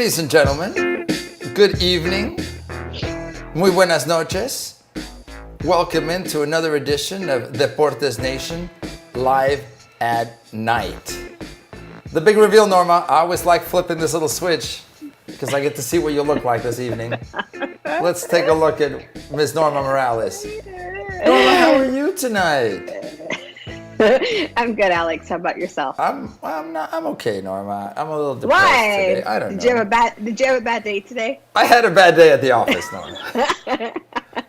Ladies and gentlemen, good evening. Muy buenas noches. Welcome into another edition of Deportes Nation, live at night. The big reveal, Norma. I always like flipping this little switch because I get to see what you look like this evening. Let's take a look at Miss Norma Morales. Norma, how are you tonight? I'm good, Alex. How about yourself? I'm okay, Norma. I'm a little depressed Why? today. I don't know. Did you have a bad day today? I had a bad day at the office, Norma.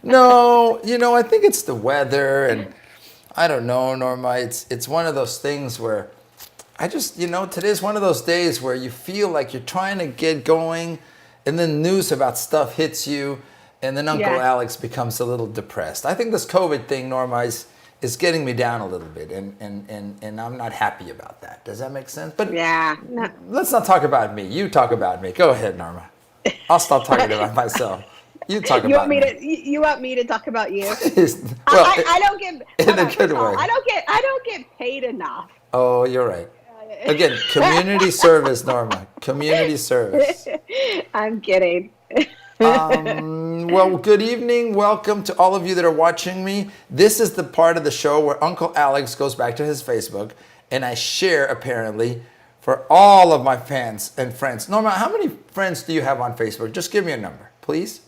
No, I think it's the weather, and I don't know, Norma. It's one of those things where I just, today's one of those days where you feel like you're trying to get going, and then news about stuff hits you, and then Uncle Alex becomes a little depressed. I think this COVID thing, Norma, is getting me down a little bit, and I'm not happy about that. Does that make sense? But no. Let's not talk about me. You talk about me. Go ahead, Norma. I'll stop talking about myself. You talk about me. You want me to talk about you? Well, I don't get in a good way. I don't get paid enough. Oh, you're right. Again, community service, Norma. Community service. I'm kidding. Well, good evening. Welcome to all of you that are watching me. This is the part of the show where Uncle Alex goes back to his Facebook, and I share, apparently, for all of my fans and friends. Norma, how many friends do you have on Facebook? Just give me a number, please.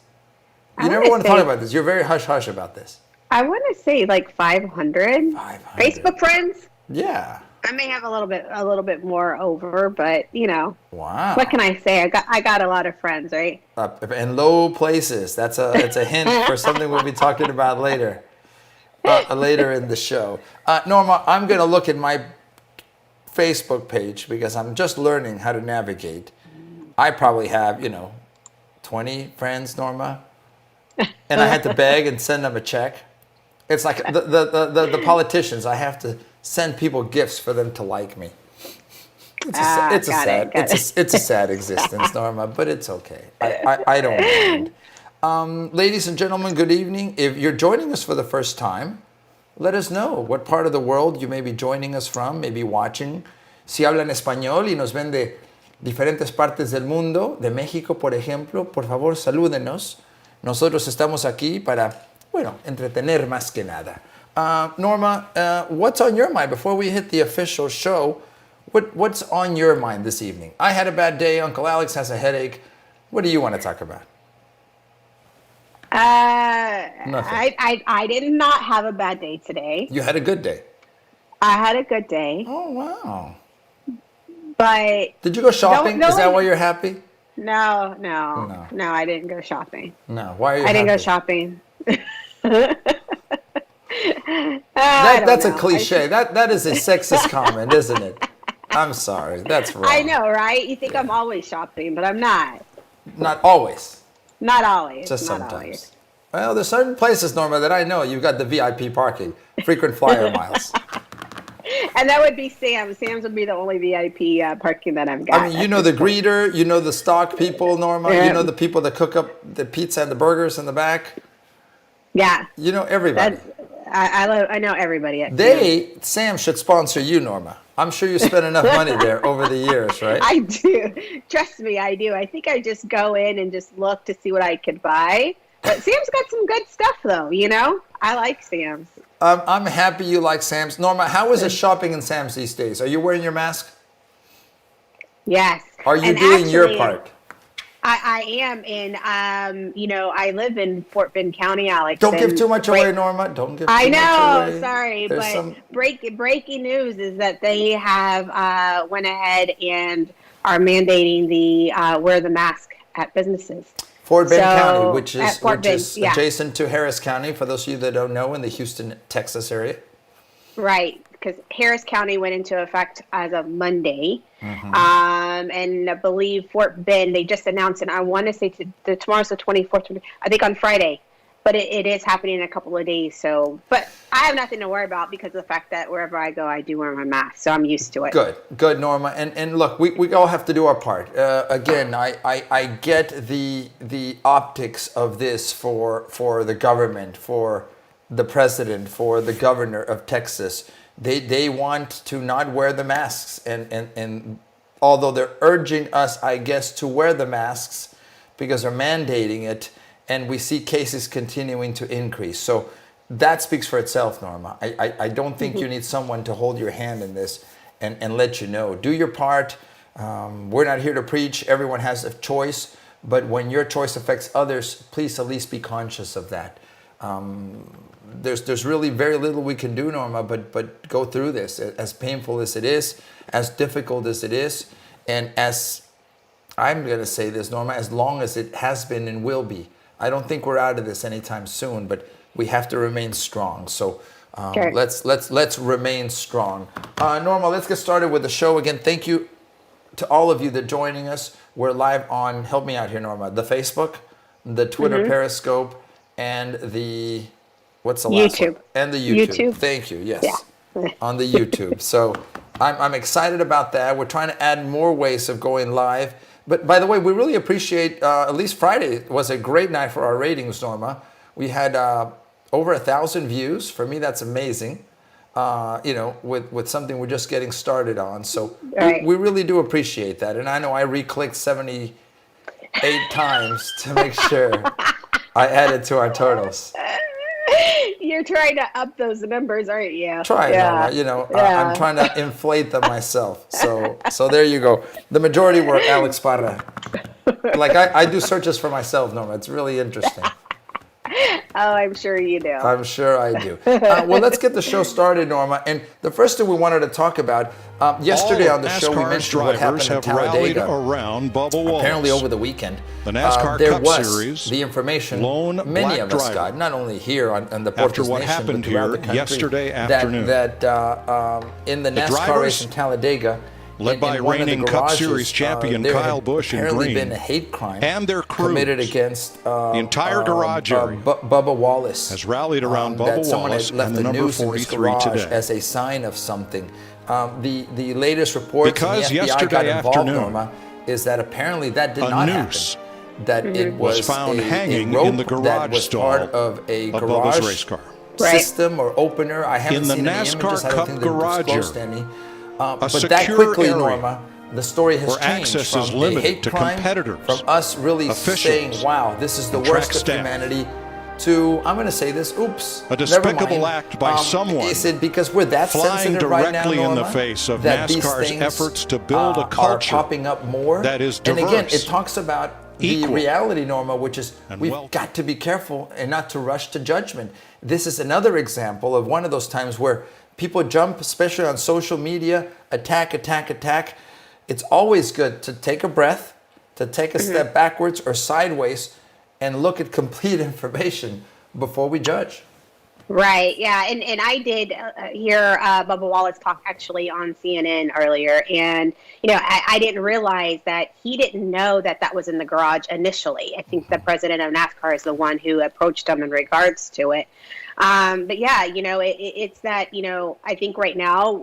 You never want to talk about this. You're very hush-hush about this. I want to say like 500. 500. Facebook friends? Yeah. I may have a little bit more over, but Wow. What can I say? I got a lot of friends, right? In low places. That's a hint for something we'll be talking about later. Later in the show. Norma, I'm going to look at my Facebook page because I'm just learning how to navigate. I probably have, 20 friends, Norma. And I had to beg and send them a check. It's like the politicians. I have to send people gifts for them to like me. It's a sad existence, Norma, but it's okay. I don't mind. Ladies and gentlemen, good evening. If you're joining us for the first time, let us know what part of the world you may be joining us from, maybe watching. Si hablan español y nos ven de diferentes partes del mundo, de México, por ejemplo, por favor, salúdenos. Nosotros estamos aquí para, entretener más que nada. Norma, what's on your mind before we hit the official show? What's on your mind this evening? I had a bad day. Uncle Alex has a headache. What do you want to talk about? Nothing. I did not have a bad day today. You had a good day. I had a good day. Oh, wow. But did you go shopping? Is that why you're happy? No, I didn't go shopping. No, why are you I didn't go shopping. That's a cliche. That is a sexist comment, isn't it? I'm sorry. That's wrong. I know, right? You think I'm always shopping, but I'm not. Not always. Not always. Just not sometimes. Always. Well, there's certain places, Norma, that I know you've got the VIP parking, frequent flyer miles. And that would be Sam's. Sam's would be the only VIP parking that I've got. I mean, you know the greeter, you know the stock people, Norma. You know the people that cook up the pizza and the burgers in the back. Yeah. You know everybody. I know everybody. Sam should sponsor you, Norma. I'm sure you spent enough money there over the years, right? I do. Trust me, I do. I think I just go in and just look to see what I could buy. But Sam's got some good stuff, though, I like Sam's. I'm happy you like Sam's. Norma, how is it shopping in Sam's these days? Are you wearing your mask? Yes. Are you doing your part? I am in, I live in Fort Bend County, Alex. Don't give too much away, Norma. Don't give too much away. I know, sorry, but breaking news is that they have went ahead and are mandating the wear the mask at businesses. Fort Bend County, which is adjacent to Harris County, for those of you that don't know, in the Houston, Texas area. Right, because Harris County went into effect as of Monday. Mm-hmm. And I believe Fort Bend, they just announced, and I want to say tomorrow's the 24th, I think on Friday, but it is happening in a couple of days. So, but I have nothing to worry about because of the fact that wherever I go, I do wear my mask, so I'm used to it. Good, Norma. And look, we all have to do our part. Again, I get the optics of this for the government, for the president, for the governor of Texas. They want to not wear the masks, and although they're urging us, I guess, to wear the masks because they're mandating it, and we see cases continuing to increase. So that speaks for itself, Norma. I don't think you need someone to hold your hand in this and let you know. Do your part. We're not here to preach. Everyone has a choice. But when your choice affects others, please at least be conscious of that. There's really very little we can do, Norma, but go through this. As painful as it is, as difficult as it is, and as, I'm going to say this, Norma, as long as it has been and will be. I don't think we're out of this anytime soon, but we have to remain strong. So Sure. let's remain strong. Norma, let's get started with the show. Again, thank you to all of you that are joining us. We're live on, help me out here, Norma, the Facebook, the Twitter Periscope, and the, what's the last YouTube. one? And the YouTube. YouTube. Thank you, yes. Yeah. On the YouTube. So I'm excited about that. We're trying to add more ways of going live. But by the way, we really appreciate, at least Friday was a great night for our ratings, Norma. We had over 1,000 views. For me, that's amazing. With something we're just getting started on. So Right. we really do appreciate that. And I know I re-clicked 78 times to make sure I added to our totals. You're trying to up those numbers, aren't you? Try, Norma. Yeah. I'm trying to inflate them myself. So there you go. The majority were Alex Parra. Like I do searches for myself, Norma. It's really interesting. Oh, I'm sure you do. I'm sure I do. Well, let's get the show started, Norma. And the first thing we wanted to talk about, yesterday on the show, we mentioned what happened in Talladega. Around Bubba Wallace. Apparently over the weekend, The NASCAR there Cup was Series, the information lone many black of us driver. got, not only here on the After Deportes what Nation, happened but throughout here the country, yesterday afternoon. that in the NASCAR drivers, race in Talladega, led by in one of the reigning Cup garages, Series champion there had Kyle Busch in apparently green, been a hate crime and their crews. committed against The entire garage area Bubba Wallace has rallied around that Bubba someone Wallace had left and the the number noose in his 43 garage today. as a sign of something. The latest reports Because and the FBI got yesterday involved, afternoon, Norma, is that apparently that did a not noose happen. That it was was found a hanging rope in the garage that was stall part of a of Bubba's garage race car. Right. system or opener. I haven't In the seen any NASCAR images. I don't Cup think they've garage disclosed area, any. But that secure quickly, area Norma, the story has where changed access from is a limited hate to crime, competitors, from us really officials, saying, wow, this is the and worst track of staff. humanity, to, I'm going to say this, oops. A never despicable mind. act by someone Is it because we're that flying sensitive right now, directly in the Norma, face of that these NASCAR's things, efforts to build a are culture popping up more? that is And again, diverse, it talks about the equal, reality, Norma, which is and we've welcome. got to be careful and not to rush to judgment. This is another example of one of those times where people jump, especially on social media, attack. It's always good to take a breath, to take a step backwards or sideways and look at complete information before we judge. Right. Yeah. And I did hear Bubba Wallace talk actually on CNN earlier. And, I didn't realize that he didn't know that that was in the garage initially. I think the president of NASCAR is the one who approached him in regards to it. But yeah, it's that, I think right now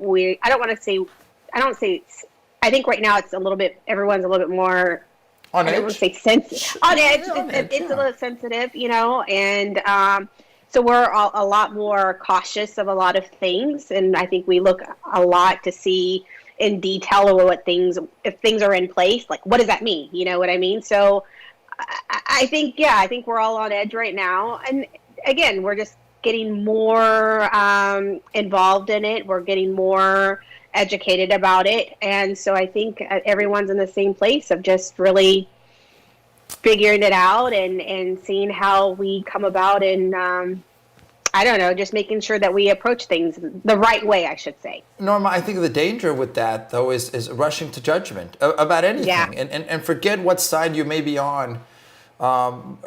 I think right now it's a little bit, everyone's a little bit more, On I don't edge? want to say sensitive. On edge. It's yeah. a little sensitive, and so we're a lot more cautious of a lot of things, and I think we look a lot to see in detail of if things are in place, like what does that mean? You know what I mean? So I think we're all on edge right now, and again, we're just getting more involved in it. We're getting more educated about it, and so I think everyone's in the same place of just really figuring it out and seeing how we come about and I don't know, just making sure that we approach things the right way, I should say. Norma, I think the danger with that, though, is rushing to judgment about anything. Yeah. And forget what side you may be on,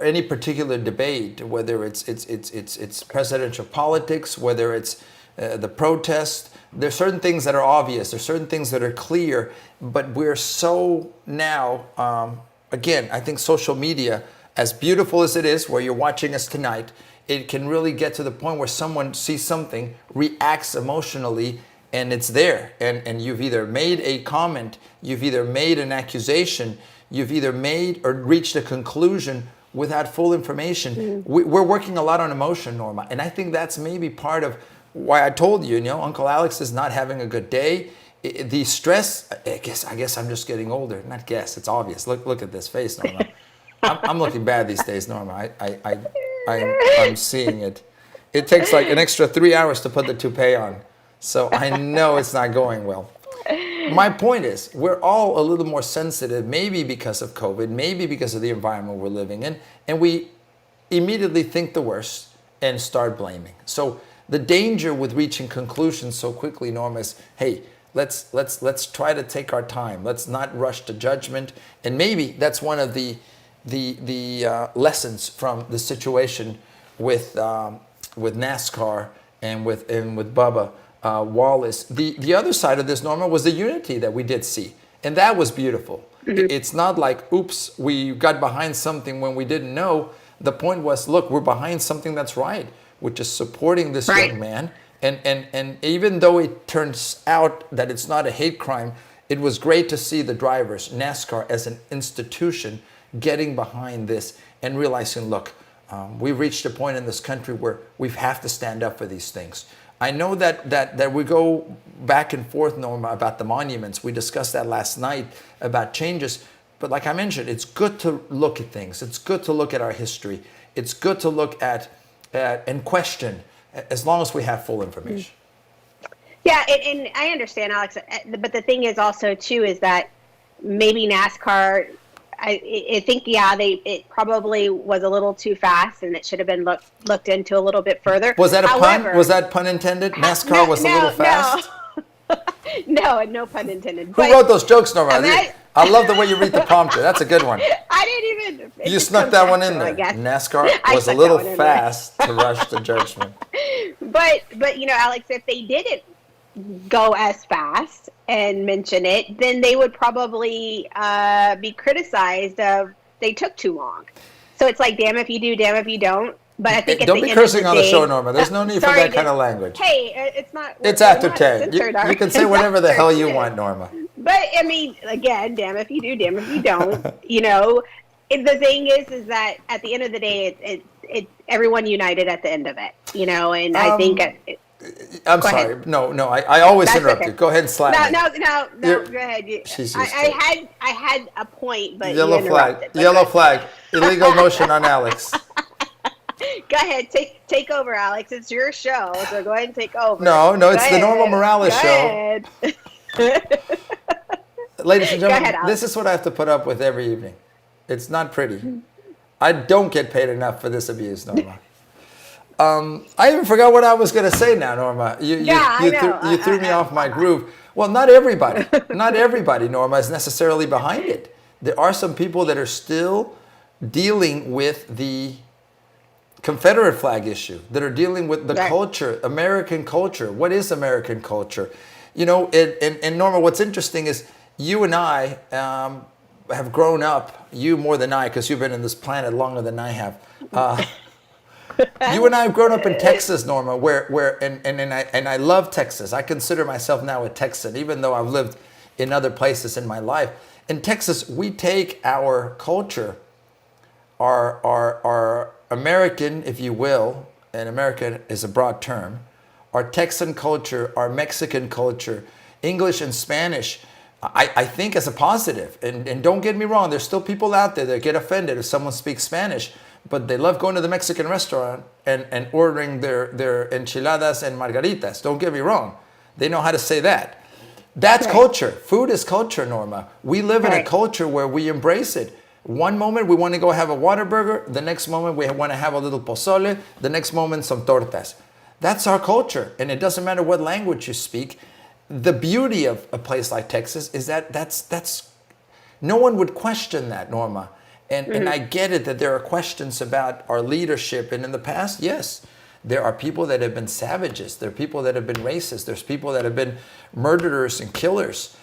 any particular debate, whether it's presidential politics, whether it's the protest. There's certain things that are obvious. There's certain things that are clear. But we're so now, again, I think social media, as beautiful as it is, where you're watching us tonight, it can really get to the point where someone sees something, reacts emotionally, and it's there. And you've either made a comment, you've either made an accusation, you've either made or reached a conclusion without full information. We're working a lot on emotion, Norma. And I think that's maybe part of why I told you, Uncle Alex is not having a good day. the stress. I guess I'm just getting older. Not guess. It's obvious. Look at this face, Norma. I'm looking bad these days, Norma. I'm seeing it. It takes like an extra 3 hours to put the toupee on, so I know it's not going well. My point is, we're all a little more sensitive, maybe because of COVID, maybe because of the environment we're living in, and we immediately think the worst and start blaming. So the danger with reaching conclusions so quickly, Norma, is, hey, let's try to take our time. Let's not rush to judgment, and maybe that's one of the lessons from the situation with NASCAR and with Bubba Wallace. The other side of this, Norma, was the unity that we did see, and that was beautiful. Mm-hmm. It's not like, oops, we got behind something when we didn't know. The point was, look, we're behind something that's right, which is supporting this young man. And even though it turns out that it's not a hate crime, it was great to see the drivers, NASCAR as an institution, getting behind this and realizing, look, we've reached a point in this country where we have to stand up for these things. I know that we go back and forth, Norma, about the monuments. We discussed that last night about changes. But like I mentioned, it's good to look at things. It's good to look at our history. It's good to look at and question, as long as we have full information. Yeah, and I understand, Alex. But the thing is also, too, is that maybe NASCAR, I think, it probably was a little too fast, and it should have been looked into a little bit further. Was that a pun? Was that pun intended? NASCAR was a little fast? No pun intended. Who wrote those jokes, Norma? I love the way you read the prompter. That's a good one. I didn't even. You snuck that one in there. NASCAR was a little fast to rush to judgment. But Alex, if they didn't go as fast and mention it, then they would probably be criticized of they took too long. So it's like, damn if you do, damn if you don't. But I think don't be cursing on the show, Norma. There's no need for that kind of language. Hey, it's not. It's after 10. You can say whatever the hell you want, Norma. But I mean, again, damn if you do, damn if you don't. The thing is that at the end of the day, it's everyone united at the end of it. And I think. I'm sorry. Ahead. No. I always interrupt you. Go ahead and slap me. No. Go ahead. I had a point, but yellow flag. Yellow flag. Illegal motion on Alex. Go ahead, take over, Alex. It's your show, so go ahead and take over. No, it's the Norma Morales show. Ladies and gentlemen, this is what I have to put up with every evening. It's not pretty. I don't get paid enough for this abuse, Norma. I even forgot what I was going to say now, Norma. You threw me off my groove. Well, not everybody, Norma, is necessarily behind it. There are some people that are still dealing with the Confederate flag issue, that are dealing with the culture, American culture. What is American culture? And Norma, what's interesting is you and I have grown up, you more than I, because you've been in this planet longer than I have. You and I have grown up in Texas, Norma, where I love Texas. I consider myself now a Texan, even though I've lived in other places in my life. In Texas, we take our culture, our American, if you will, and American is a broad term, our Texan culture, our Mexican culture, English and Spanish, I think as a positive. And don't get me wrong, there's still people out there that get offended if someone speaks Spanish, but they love going to the Mexican restaurant and ordering their enchiladas and margaritas. Don't get me wrong. They know how to say that. That's culture. Food is culture, Norma. We live in a culture where we embrace it. One moment we want to go have a Whataburger. The next moment we want to have a little pozole. The next moment some tortas. That's our culture. And it doesn't matter what language you speak. The beauty of a place like Texas is that that's no one would question that, Norma. And I get it that there are questions about our leadership. And in the past, yes, there are people that have been savages. There are people that have been racist. There's people that have been murderers and killers.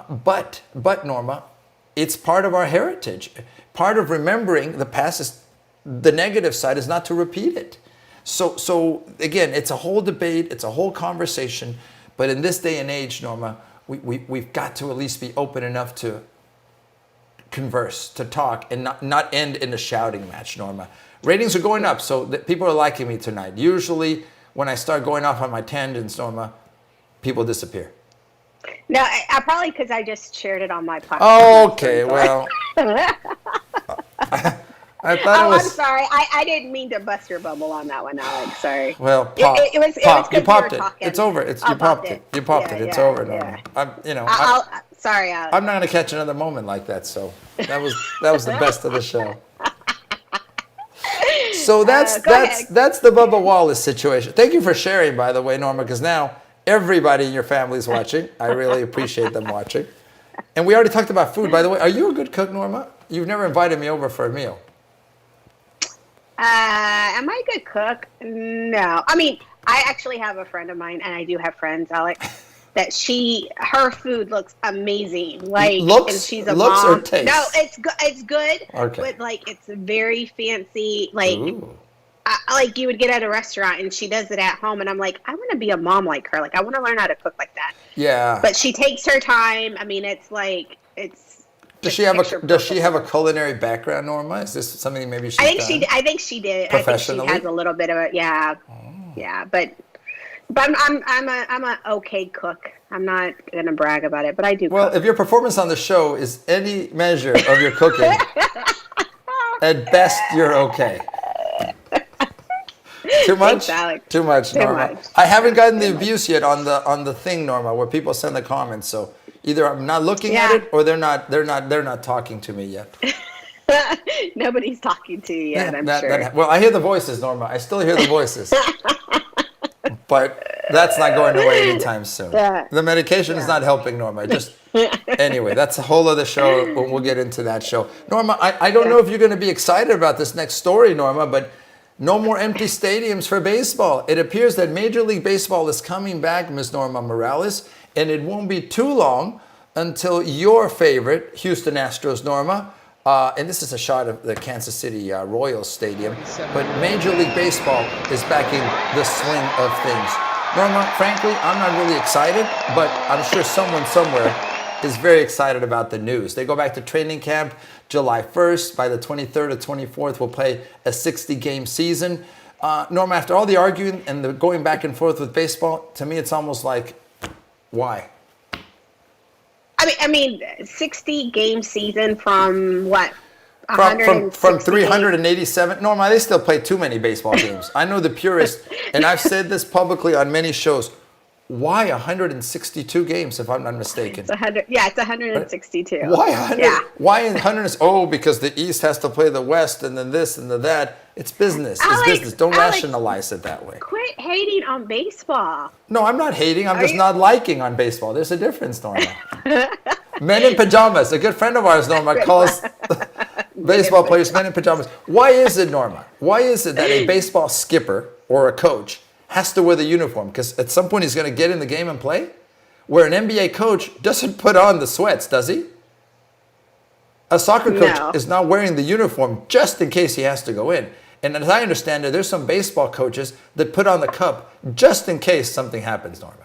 But Norma, it's part of our heritage. Part of remembering the past is the negative side is not to repeat it. So again, it's a whole debate. It's a whole conversation. But in this day and age, Norma, we've got to at least be open enough to converse, to talk, and not end in a shouting match, Norma. Ratings are going up, so people are liking me tonight. Usually, when I start going off on my tangents, Norma, people disappear. No, I probably because I just shared it on my podcast. Okay, well, I thought it Oh, I'm was. sorry. I didn't mean to bust your bubble on that one, Alex. Sorry. Well, pop, It was pop. You 'cause popped were it. talking. It's over. You popped it. You popped Yeah, it. It's yeah, over, yeah. Norma. Sorry, Alex. I'm not going to catch another moment like that. So that was the best of the show. So Go ahead. that's the Bubba Wallace situation. Thank you for sharing, by the way, Norma, because now everybody in your family is watching. I really appreciate them watching. And we already talked about food, by the way. Are you a good cook, Norma? You've never invited me over for a meal. Am I a good cook? No. I mean, I actually have a friend of mine, and I do have friends, Alex, that her food looks amazing. Like, and she's a looks mom. or taste? No, it's good. It's good. Okay. But like, it's very fancy. Like, Ooh. like you would get at a restaurant, and she does it at home, and I'm like, I want to be a mom like her. Like, I want to learn how to cook like that. Yeah. But she takes her time. I mean, it's like it's. Does she have a culinary background, Norma? Is this something maybe she's I think done? I think she did. I think Professionally? she has a little bit of it. Yeah, yeah. But I'm a okay cook. I'm not gonna brag about it, but I do. Well, cook. if your performance on the show is any measure of your cooking, at best you're okay. Too much? Thanks, Alex. Too much, Too Norma. much. I haven't gotten the abuse yet on the thing, Norma, where people send the comments. So either I'm not looking at Yeah. it, or they're not talking to me yet. Nobody's talking to you yet. I'm sure. Well, I hear the voices, Norma. I still hear the voices. But that's not going away anytime soon. Yeah. The medication is not helping, Norma. Anyway, that's a whole other show. We'll get into that show. Norma, I don't know if you're going to be excited about this next story, Norma, but no more empty stadiums for baseball. It appears that Major League Baseball is coming back, Ms. Norma Morales, and it won't be too long until your favorite, Houston Astros, Norma, and this is a shot of the Kansas City Royals Stadium, but Major League Baseball is back in the swing of things. Norma, frankly, I'm not really excited, but I'm sure someone somewhere is very excited about the news. They go back to training camp July 1st. By the 23rd or 24th, we'll play a 60-game season. Norma, after all the arguing and the going back and forth with baseball, to me it's almost like, why? I mean, 60-game season from what? From 168? 387. Norma, they still play too many baseball games. I know the purist, and I've said this publicly on many shows. Why 162 games, if I'm not mistaken? It's 100. Yeah, it's 162. Why 100? Yeah. Why in 100? Oh, because the East has to play the West, and then this and then that. It's business. It's Alex, business. Don't Alex, rationalize it that way. Quit hating on baseball. No, I'm not hating. I'm Are just you? not liking on baseball. There's a difference, Norma. Men in pajamas. A good friend of ours, Norma, calls baseball players men in pajamas. Why is it, Norma? Why is it that a baseball skipper or a coach has to wear the uniform? Because at some point he's going to get in the game and play? Where an NBA coach doesn't put on the sweats, does he? A soccer coach No. is not wearing the uniform just in case he has to go in. And as I understand it, there's some baseball coaches that put on the cup just in case something happens, Norma.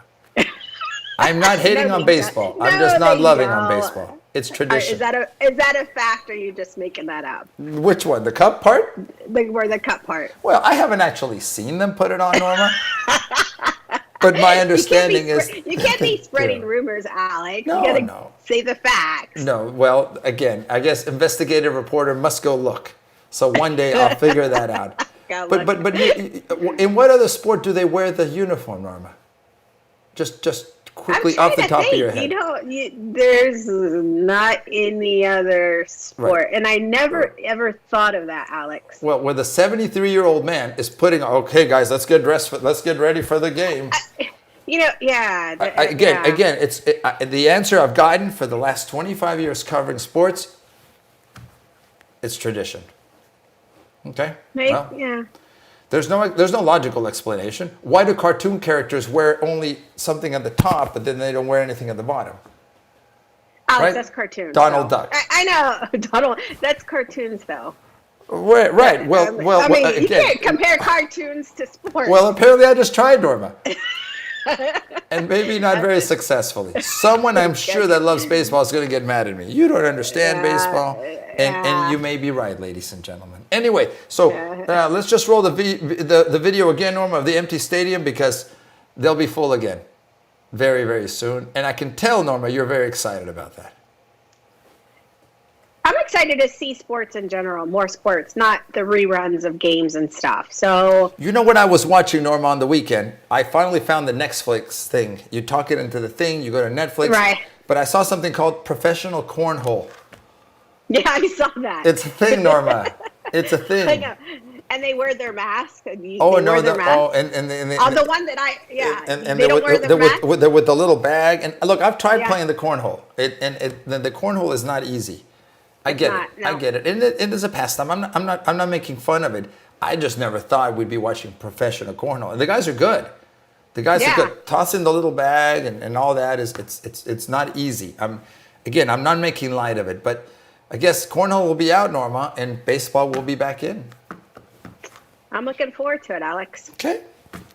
I'm not hating No, on they baseball. don't. I'm No, just not they loving on don't. baseball. It's tradition. Is that a fact, or are you just making that up? Which one? The cup part? Where the cup part? Well, I haven't actually seen them put it on, Norma. But my understanding is You can't be spreading Yeah. rumors, Alex. No, You gotta no. say the facts. No, well, again, I guess investigative reporter must go look. So one day I'll figure that out. Go But look. in what other sport do they wear the uniform, Norma? Just quickly off the top of your head. There's not any other sport, Right. and I never ever thought of that, Alex. Well, where the 73-year-old man is putting, okay, guys, let's get ready for the game. Yeah. Again, the answer I've gotten for the last 25 years covering sports. It's tradition. Okay. Maybe, Well, yeah. there's no logical explanation. Why do cartoon characters wear only something at the top, but then they don't wear anything at the bottom? Alex, right? that's cartoons. Donald though. Duck. I know, Donald. That's cartoons, though. Right. Well, I mean, you again. can't compare cartoons to sports. Well, apparently I just tried, Norma. And maybe not very successfully. Someone I'm sure that loves baseball is going to get mad at me. You don't understand baseball. And you may be right, ladies and gentlemen. Anyway, so let's just roll the video again, Norma, of the empty stadium, because they'll be full again. very, very soon. And I can tell, Norma, you're very excited about that. I'm excited to see sports in general, more sports, not the reruns of games and stuff. So You know what I was watching, Norma, on the weekend? I finally found the Netflix thing. You talk it into the thing, you go to Netflix. Right. But I saw something called professional cornhole. yeah, I saw that. It's a thing, Norma. It's a I thing. know. And they wear their mask. Oh, they no, wear their mask. and The one that and they don't wear their mask. they're with the little bag. And look, I've tried Yeah. playing the cornhole. The cornhole is not easy. I get not, it. I no. get it. And it is a pastime. I'm not making fun of it. I just never thought we'd be watching professional cornhole. And the guys are good. The guys Yeah. are good. Tossing the little bag and all that it's not easy. I'm not making light of it, but I guess cornhole will be out, Norma, and baseball will be back in. I'm looking forward to it, Alex. Okay.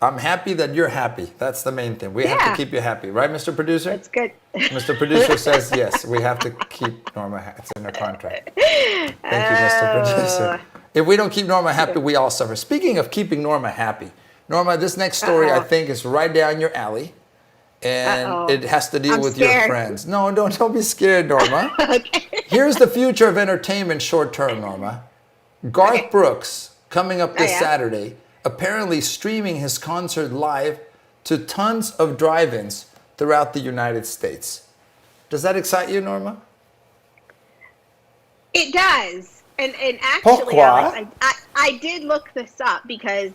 I'm happy that you're happy. That's the main thing. We have Yeah. to keep you happy, right, Mr. Producer? It's good. Mr. Producer says yes. We have to keep Norma happy. It's in our contract. Thank you, Mr. Producer. If we don't keep Norma happy, we all suffer. Speaking of keeping Norma happy, Norma, this next story I think is right down your alley, and it has to deal I'm with your scared. friends. No, don't be scared, Norma. Okay. Here's the future of entertainment short term, Norma. Garth Brooks, coming up this yeah. Saturday, apparently streaming his concert live to tons of drive-ins throughout the United States. Does that excite you, Norma? It does. And actually, Pourquoi? Alex, I did look this up because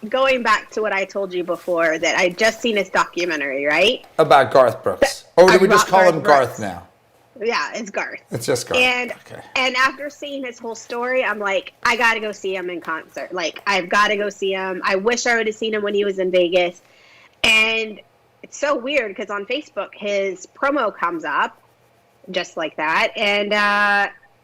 going back to what I told you before, that I just seen this documentary, right? About Garth Brooks. Or do we just About call him Garth Garth Brooks. now? Yeah, it's Garth. It's just Garth. And Okay. and after seeing his whole story, I'm like, I gotta go see him in concert. Like, I've got to go see him. I wish I would have seen him when he was in Vegas. And it's so weird because on Facebook, his promo comes up just like that, and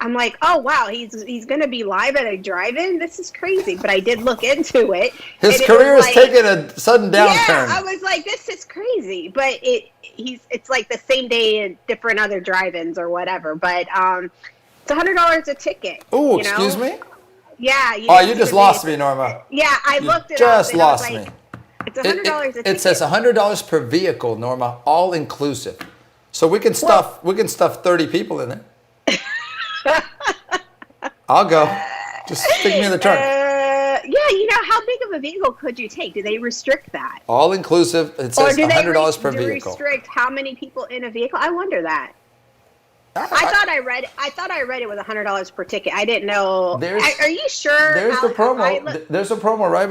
I'm like, oh wow, he's gonna be live at a drive-in. This is crazy. But I did look into it. His and it career was has like- taken a sudden downturn. Yeah, I was like, this is crazy. But it's like the same day at different other drive-ins or whatever. But it's $100 a ticket. Oh, you know? excuse me? Yeah. Oh, you just lost me, Norma. Yeah, I You looked it up. just and I was lost like, me. It's $100 a ticket. It says $100 per vehicle, Norma, all inclusive. So we can stuff 30 people in it. I'll go. Just stick me in the trunk. Yeah, you know, how big of a vehicle could you take? Do they restrict that? All inclusive. It Or says do they $100 per vehicle. restrict how many people in a vehicle? I wonder that. I thought I read it was $100 per ticket. I didn't know. Are you sure? There's the how I promo. look- There's a promo right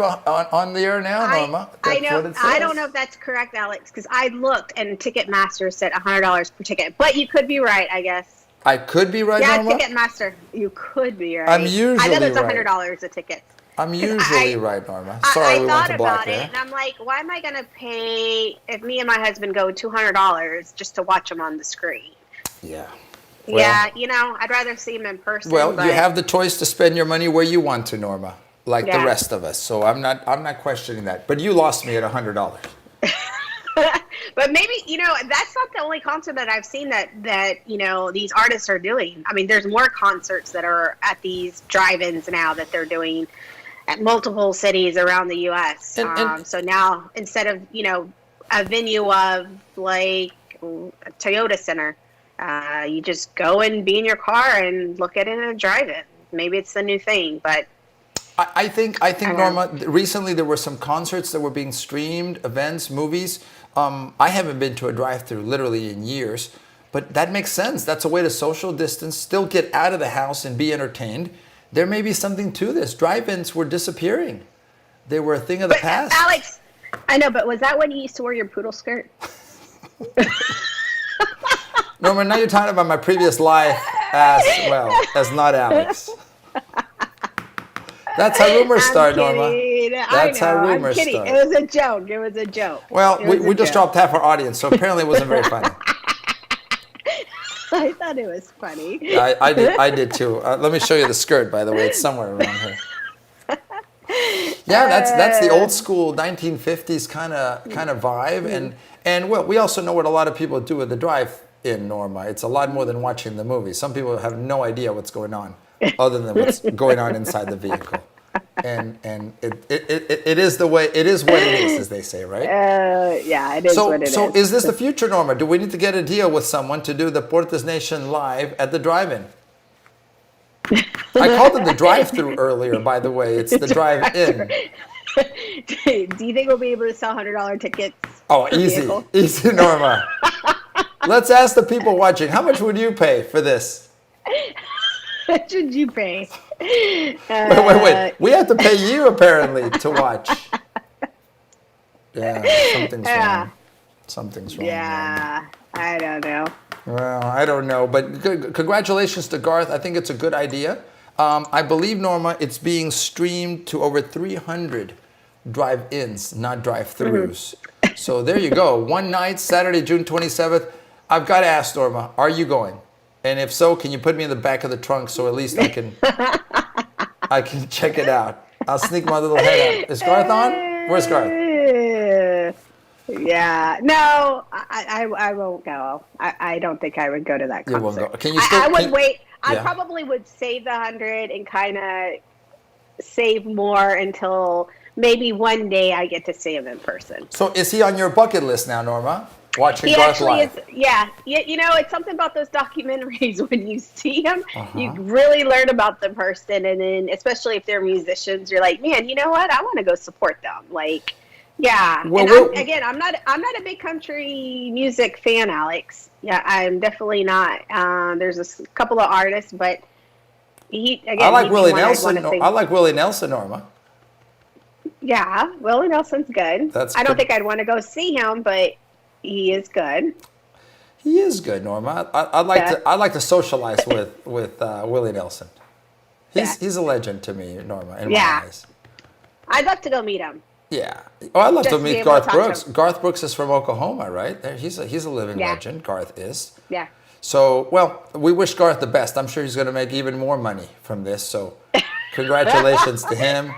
on the air now, Norma. I That's know. what it says. I don't know if that's correct, Alex, because I looked and Ticketmaster said $100 per ticket. But you could be right, I guess. I could be right, Yeah, Norma. Ticketmaster. You could be right. I'm usually I know it's right. $100 a ticket. I'm usually right, Norma. I Sorry, we went thought to black about it, there. and I'm like, why am I going to pay if me and my husband go $200 just to watch him on the screen? Yeah. Yeah, you know, I'd rather see him in person. Well, but you have the choice to spend your money where you want to, Norma, like the Yeah. rest of us. So I'm not questioning that. But you lost me at $100. But maybe, you know, that's not the only concert that I've seen that you know, these artists are doing. I mean, there's more concerts that are at these drive-ins now that they're doing at multiple cities around the U.S. And- So now, instead of, you know, a venue of like a Toyota Center, you just go and be in your car and look at it in a drive-in. Maybe it's the new thing, but I think Norma, recently there were some concerts that were being streamed, events, movies. I haven't been to a drive-through literally in years, but that makes sense. That's a way to social distance, still get out of the house and be entertained. There may be something to this. Drive-ins were disappearing. They were a thing of the past. Alex, I know, but was that when you used to wear your poodle skirt? Norma, now you're talking about my previous life as not Alex. That's how rumors start, Norma. That's how rumors I'm kidding. start. It was a joke. It was a joke. Well, It was we a just joke. dropped half our audience, so apparently it wasn't very funny. I thought it was funny. Yeah, I did too. Let me show you the skirt, by the way. It's somewhere around here. Yeah, that's the old school 1950s kind of vibe, and well, we also know what a lot of people do with the drive-in, Norma. It's a lot more than watching the movie. Some people have no idea what's going on, other than what's going on inside the vehicle. and it is the way it is what it is, as they say, right? Yeah, it is what it is. So is this the future, Norma? Do we need to get a deal with someone to do the Deportes Nation live at the drive-in? I called it the drive-through earlier, by the way. It's the drive-in. Do you think we'll be able to sell $100 tickets? Oh, per easy, vehicle? easy, Norma. Let's ask the people watching. How much would you pay for this? What should you pay? Wait. We have to pay you apparently to watch. Yeah, something's wrong. Something's wrong. Yeah, I don't know. Well, I don't know, but congratulations to Garth. I think it's a good idea. I believe, Norma, it's being streamed to over 300 drive-ins, not drive-throughs. So there you go. One night, Saturday, June 27th. I've got to ask, Norma, are you going? And if so, can you put me in the back of the trunk so at least I can check it out? I'll sneak my little head out. Is Garth on? Where's Garth? Yeah, no, I won't go. I don't think I would go to that concert. You won't go. Can you still? I would wait. I Yeah. probably would save the 100 and kind of save more until maybe one day I get to see him in person. So is he on your bucket list now, Norma? Watching He Garth actually live. is. Yeah, you know, it's something about those documentaries when you see them, Uh-huh. you really learn about the person, and then especially if they're musicians, you're like, man, you know what? I want to go support them. Like, yeah. Well, And I'm not a big country music fan, Alex. Yeah, I'm definitely not. There's a couple of artists, but I like Willie Nelson. Sing. I like Willie Nelson, Norma. Yeah, Willie Nelson's good. That's I don't good. think I'd want to go see him, but he is good. He is good, Norma. I'd like to socialize with Willie Nelson. He's a legend to me, Norma, in my eyes. I'd love to go meet him. Yeah. Oh, I'd love Just to to be meet able to Garth talk to Brooks. him. Garth Brooks is from Oklahoma, right? He's a living Yeah. legend. Garth is. Yeah. So, well, we wish Garth the best. I'm sure he's going to make even more money from this. So, congratulations to him.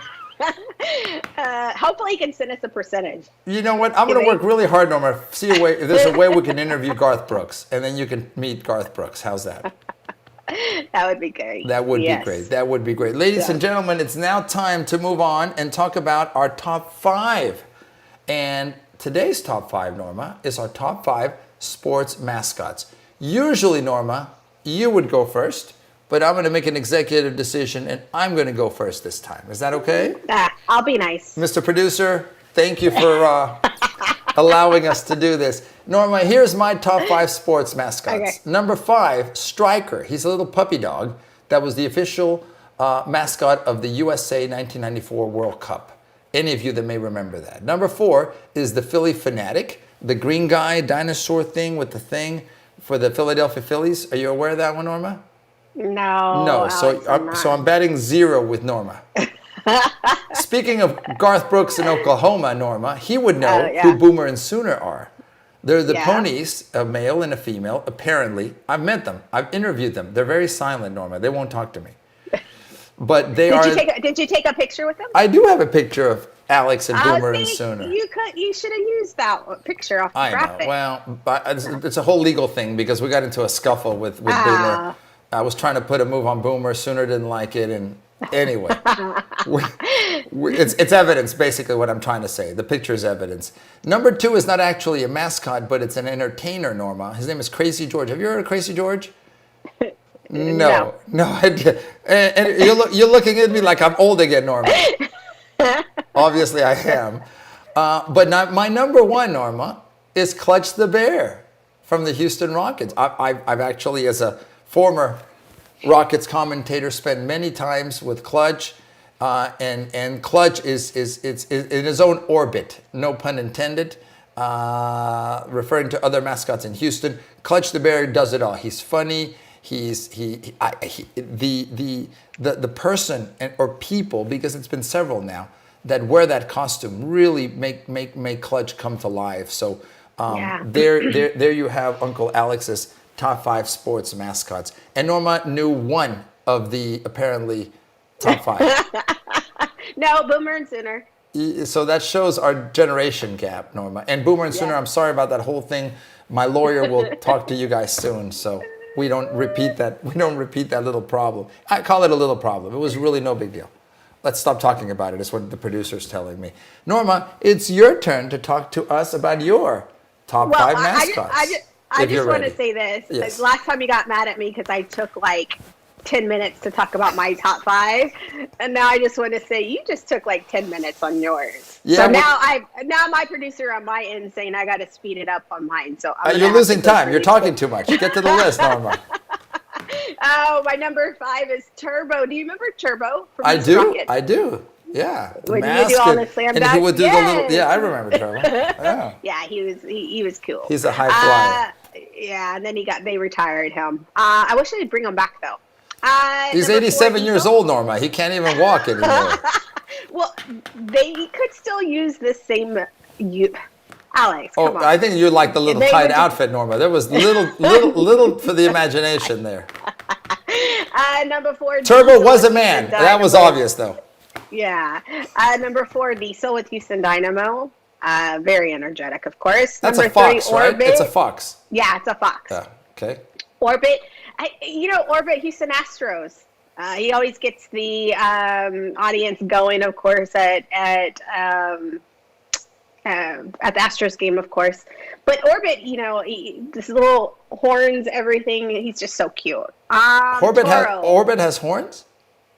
Hopefully he can send us a percentage. You know what? I'm going to work really hard, Norma. See a way. If there's a way we can interview Garth Brooks, and then you can meet Garth Brooks. How's that? That would be great. That would Yes. be great. That would be great. Ladies and gentlemen, it's now time to move on and talk about our top 5. And today's top 5, Norma, is our top 5 sports mascots. Usually, Norma, you would go first, but I'm going to make an executive decision and I'm going to go first this time. Is that okay? I'll be nice. Mr. Producer, thank you for allowing us to do this. Norma, here's my top 5 sports mascots. Okay. Number 5, Striker. He's a little puppy dog that was the official mascot of the USA 1994 World Cup. Any of you that may remember that. Number 4 is the Philly Fanatic, the green guy dinosaur thing with the thing for the Philadelphia Phillies. Are you aware of that one, Norma? No. No, Alex, so I'm batting 0 with Norma. Speaking of Garth Brooks in Oklahoma, Norma, he would know who Boomer and Sooner are. They're the ponies, a male and a female, apparently. I've met them. I've interviewed them. They're very silent, Norma. They won't talk to me. But they are... Did you take a picture with them? I do have a picture of Alex and Boomer and See, Sooner. You should have used that picture off the I graphic. know. Well, but it's a whole legal thing because we got into a scuffle with Boomer. I was trying to put a move on Boomer. Sooner didn't like it, and anyway, it's evidence. Basically, what I'm trying to say. The picture is evidence. Number 2 is not actually a mascot, but it's an entertainer. Norma. His name is Crazy George. Have you heard of Crazy George? No idea. And you're looking at me like I'm old again, Norma. Obviously, I am. But my number 1, Norma, is Clutch the Bear from the Houston Rockets. I've actually, as a former Rockets commentator, spent many times with Clutch, and Clutch is in his own orbit, no pun intended. Referring to other mascots in Houston, Clutch the Bear does it all. He's funny. The person or people, because it's been several now, that wear that costume really make Clutch come to life. So there you have Uncle Alex's top 5 sports mascots. And Norma knew 1 of the apparently top 5. No, Boomer and Sooner. So that shows our generation gap, Norma. And Boomer and Sooner, I'm sorry about that whole thing. My lawyer will talk to you guys soon, so we don't repeat that. We don't repeat that little problem. I call it a little problem. It was really no big deal. let's stop talking about it. It's what the producer's telling me. Norma, it's your turn to talk to us about your top 5 mascots. I just want to say this. Yes. Last time you got mad at me because I took like 10 minutes to talk about my top 5, and now I just want to say you just took like 10 minutes on yours. Yeah, so now my producer on my end saying I got to speed it up on mine. So you're losing time. You're talking too much. Get to the list, Norma. Oh, my number 5 is Turbo. Do you remember Turbo? From I Miss do. Rocket? I do. Yeah. The When you do all the slam and he would do dunks? the little. Yeah, I remember Turbo. Yeah. Yeah, he was cool. He's a high flyer. Yeah, and then they retired him. I wish they'd bring him back though. He's Number 87 4, years old, Norma. He can't even walk anymore. Well, they could still use the same. Alex, come on. I think you like the little They tight would- outfit, Norma. There was little for the imagination there. Number 4. Turbo Diesel was a with man. Houston That was Dynamo. obvious, though. Yeah. Number 4, Diesel with Houston Dynamo. Very energetic, of course. That's Number a fox, 3, right? Orbit. It's a fox. Yeah, it's a fox. Yeah. Okay. Orbit. Orbit Houston Astros. He always gets the audience going, of course, at the Astros game, of course. But Orbit, this little horns, everything. He's just so cute. Orbit Toro. has horns.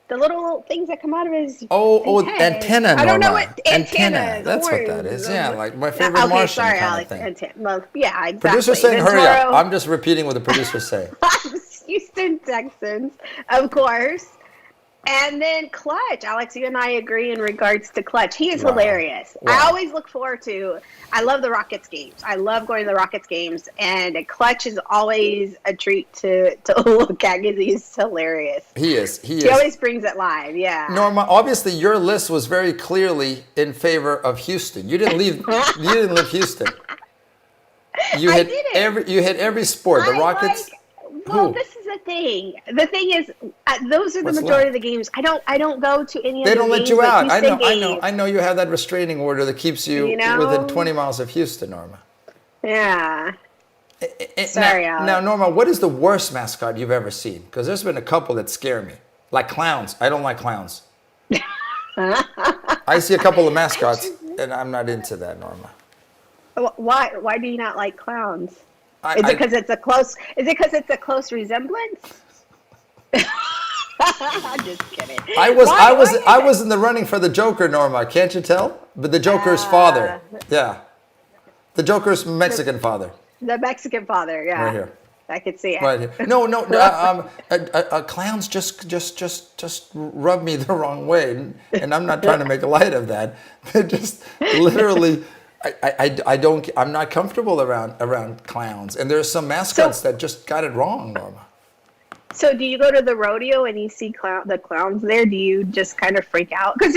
The little things that come out of his head. Antenna. Norma. I don't know what antenna. That's what that horns. is. Yeah, like my favorite Okay, Martian sorry, kind Alex. of thing. Well, yeah, exactly. Producer's saying, Then hurry up. Toro- I'm just repeating what the producer's saying. Houston Texans, of course. And then Clutch. Alex, you and I agree in regards to Clutch. He is hilarious. Wow. I always look forward to, I love the Rockets games. I love going to the Rockets games. And Clutch is always a treat to look at because he's hilarious. He is. He always brings it live, yeah. Norma, obviously your list was very clearly in favor of Houston. You didn't leave Houston. You hit every sport. The Rockets. Well, Who? this is the thing. The thing is, those are the What's majority left? of the games. I don't go to any of They the don't let games, you like out. Houston I know you have that restraining order that keeps you within 20 miles of Houston, Norma. Yeah. Sorry, Alex. Now, Norma, what is the worst mascot you've ever seen? Because there's been a couple that scare me. Like clowns. I don't like clowns. I see a couple of mascots, and I'm not into that, Norma. Why do you not like clowns? Is it because it's a close resemblance? I'm just kidding. I was in the running for the Joker, Norma. Can't you tell? But the Joker's father. Yeah. The Joker's Mexican father. The Mexican father, yeah. Right here. I could see it. Right here. No. Clowns just rub me the wrong way, and I'm not trying to make light of that. They just literally. I'm not comfortable around clowns, and there's some mascots that just got it wrong, Norma. So, do you go to the rodeo and you see the clowns there? Do you just kind of freak out? Because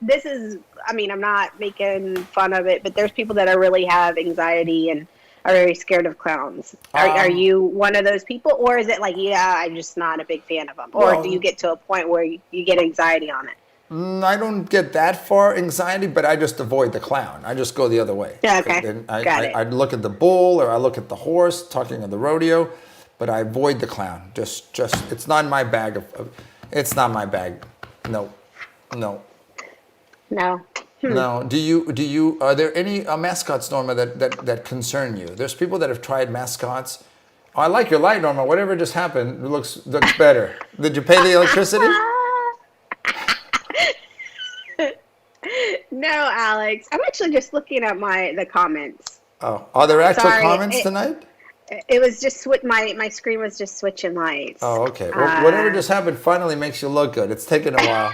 this is. I mean, I'm not making fun of it, but there's people that really have anxiety and are very scared of clowns. Are you one of those people, or is it like, I'm just not a big fan of them, or do you get to a point where you get anxiety on it? I don't get that far anxiety, but I just avoid the clown. I just go the other way. Yeah, okay. Got it. I look at the bull or I look at the horse talking of the rodeo, but I avoid the clown. Just it's not my bag it's not my bag. No. No. No. Do you are there any mascots, Norma, that concern you? There's people that have tried mascots. Oh, I like your light, Norma. Whatever just happened, it looks better. Did you pay the electricity? No, Alex. I'm actually just looking at the comments. Oh, are there actual Sorry, comments tonight? It was just my screen was just switching lights. Oh, okay. Well, whatever just happened finally makes you look good. It's taken a while.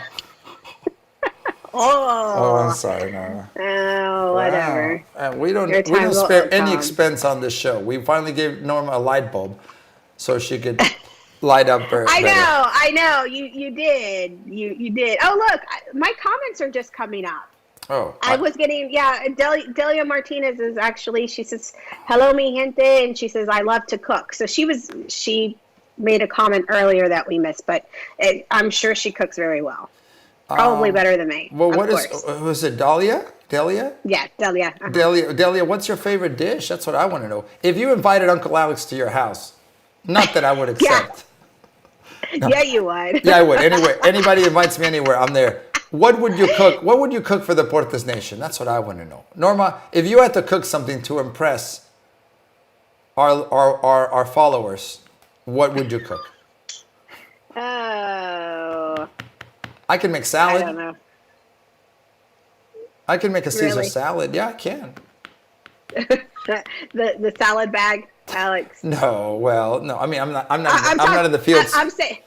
Oh, I'm sorry, Norma. Oh, whatever. Wow. We don't spare any expense on this show. We finally gave Norma a light bulb so she could light up her. I know. You did. You did. Oh, look, my comments are just coming up. Oh. I was getting, Delia Martinez is actually, she says, hello, mi gente, and she says, I love to cook. So she made a comment earlier that we missed, but I'm sure she cooks very well. Probably better than me. Well, was it Dahlia? Delia? Yeah, Delia. Uh-huh. Delia, what's your favorite dish? That's what I want to know. If you invited Uncle Alex to your house, not that I would accept. No. Yeah, you would. Yeah, I would. Anyway, anybody invites me anywhere, I'm there. What would you cook? What would you cook for the Deportes Nation? That's what I want to know. Norma, if you had to cook something to impress our followers, what would you cook? Oh, I can make salad. I don't know. I can make a Caesar Really? salad. Yeah, I can. The salad bag, Alex. No, well, no. I mean, I'm not in the fields. I'm saying.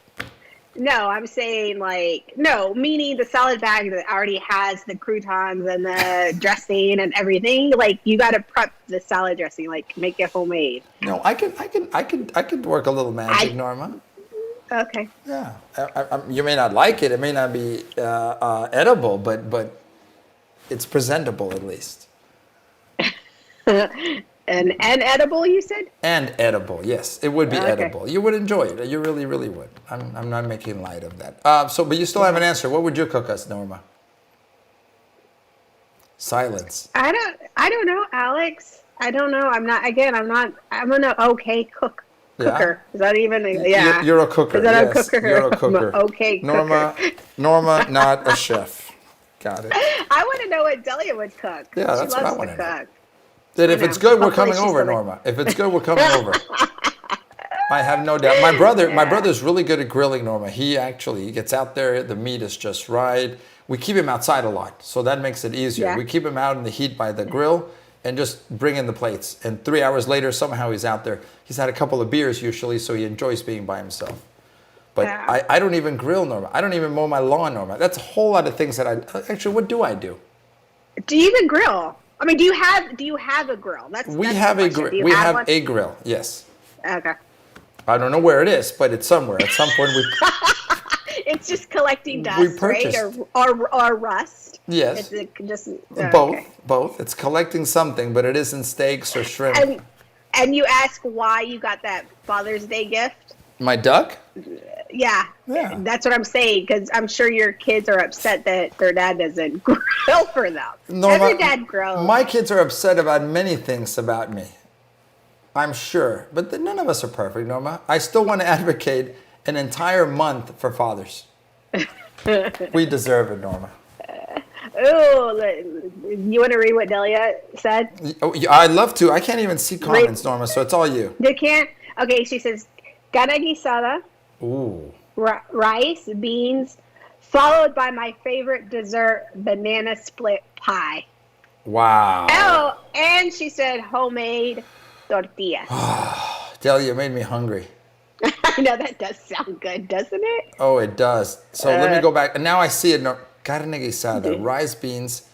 No, I'm saying like no, meaning the salad bag that already has the croutons and the dressing and everything. Like you got to prep the salad dressing, like make it homemade. No, I could work a little magic, Norma. Okay. Yeah, you may not like it. It may not be edible, but it's presentable at least. And edible, you said? And edible, yes, it would be Okay. edible. You would enjoy it. You really, really would. I'm not making light of that. But you still have an answer. What would you cook us, Norma? Silence. I don't know, Alex. I don't know. I'm an okay cooker. Yeah? Is that even yeah? You're a cooker. Is that yes, a cooker? You're a cooker. I'm an okay cooker. Norma, not a chef. Got it. I want to know what Delia would cook. Yeah, that's she what I loves wanna to know. cook. That if I it's know. good, we're Hopefully coming she's over, still there. Norma. If it's good, we're coming over. I have no doubt. My brother's really good at grilling, Norma. He gets out there. The meat is just right. We keep him outside a lot, so that makes it easier. Yeah. We keep him out in the heat by the grill and just bring in the plates. And 3 hours later, somehow he's out there. He's had a couple of beers usually, so he enjoys being by himself. But Yeah. I don't even grill, Norma. I don't even mow my lawn, Norma. That's a whole lot of things that actually, what do I do? Do you even grill? I mean, do you have a grill? That's We that's have the a question. grill. Do you We have one? a grill, yes. Okay. I don't know where it is, but it's somewhere. At some point, It's just collecting We dust, right? purchased. Or rust. yes, Just both. It's collecting something, but it isn't steaks or shrimp. And you ask why you got that Father's Day gift? My duck? Yeah. Yeah. That's what I'm saying, because I'm sure your kids are upset that their dad doesn't grill for them. Norma, Every dad grills. My kids are upset about many things about me. I'm sure, but none of us are perfect, Norma. I still want to advocate an entire month for fathers. We deserve it, Norma. Ooh, you want to read what Delia said? Oh, I'd love to. I can't even see comments, Norma, so it's all you. You can't? Okay, she says, carne guisada, Ooh. rice, beans, followed by my favorite dessert, banana split pie. Wow. Oh, and she said homemade tortillas. Delia made me hungry. I know that does sound good, doesn't it? Oh, it does. So let me go back. And now I see it. No, carne guisada, rice, beans,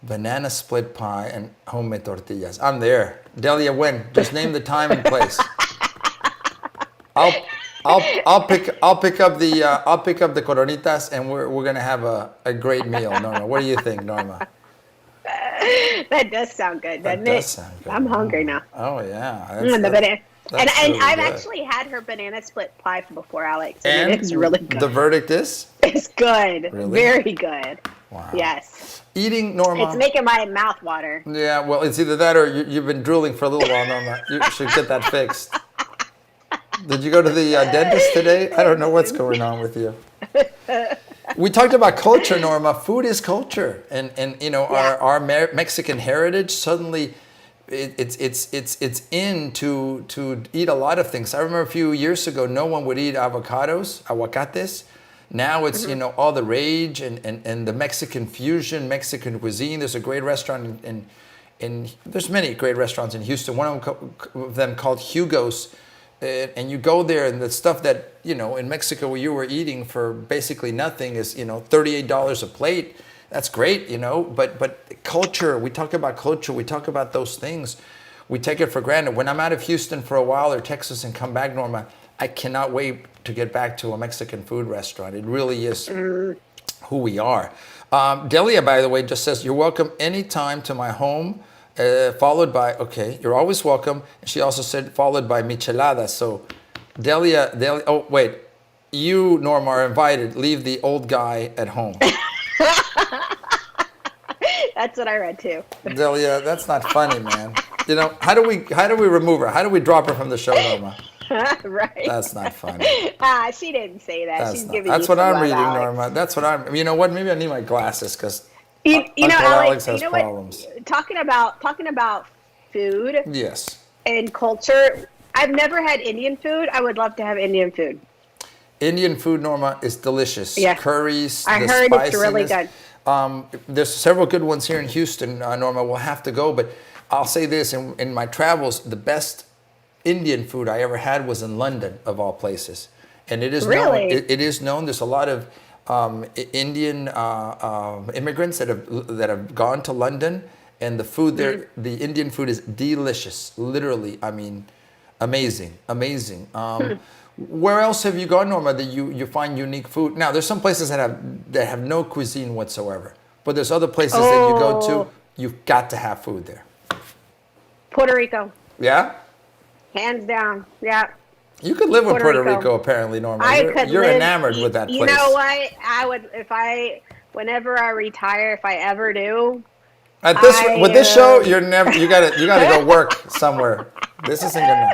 banana split pie, and homemade tortillas. I'm there. Delia, when? Just name the time and place. I'll pick up the coronitas, and we're gonna have a great meal, Norma. What do you think, Norma? That does sound good, doesn't That it? does sound good. I'm hungry now. Oh yeah. The banana. And really I've good. actually had her banana split pie before, Alex. And it's really good. The verdict is It's good. Really? Very good. wow. Yes. Eating, Norma. It's making my mouth water. Yeah, well, it's either that or you've been drooling for a little while, Norma. You should get that fixed. Did you go to the dentist today? I don't know what's going on with you. We talked about culture, Norma. Food is culture, and our Mexican heritage suddenly. It's in to eat a lot of things. I remember a few years ago, no one would eat aguacates. Now it's all the rage and the Mexican fusion, Mexican cuisine. There's a great restaurant in there's many great restaurants in Houston. One of them called Hugo's, and you go there and the stuff that in Mexico where you were eating for basically nothing is $38 a plate. That's great, but culture, we talk about culture, we talk about those things. We take it for granted. When I'm out of Houston for a while or Texas and come back, Norma, I cannot wait to get back to a Mexican food restaurant. It really is who we are. Delia, by the way, just says, you're welcome anytime to my home, followed by, okay, you're always welcome. And she also said, followed by micheladas. So Delia, oh, wait, you, Norma, are invited. Leave the old guy at home. That's what I read too. Delia, that's not funny, man. How do we remove her? How do we drop her from the show, Norma? Right. That's not funny. She didn't say that. That's She's not. giving That's you what some I'm love, reading, Alex. Norma. That's what I'm. You know what? Maybe I need my glasses because You know, Uncle Alex. has You know problems. what? Talking about food Yes. and culture. I've never had Indian food. I would love to have Indian food. Indian food, Norma, is delicious. Yes. Curries, I the heard it's really spiciness. good. There's several good ones here in Houston, Norma. We'll have to go, but I'll say this: in my travels, the best Indian food I ever had was in London, of all places, and it is known. Really? It is known. There's a lot of Indian immigrants that have gone to London, and the food there, the Indian food is delicious. Literally, I mean, amazing, amazing. Where else have you gone, Norma, that you find unique food? Now, there's some places that have no cuisine whatsoever, but there's other places that you go to, you've got to have food there. Puerto Rico, Yeah? hands down. Yeah. You could live with Puerto Rico. Rico, apparently, Norma. You're Enamored with that place. You know what? I would, whenever I retire, if I ever do. With this show, you gotta go work somewhere. This isn't gonna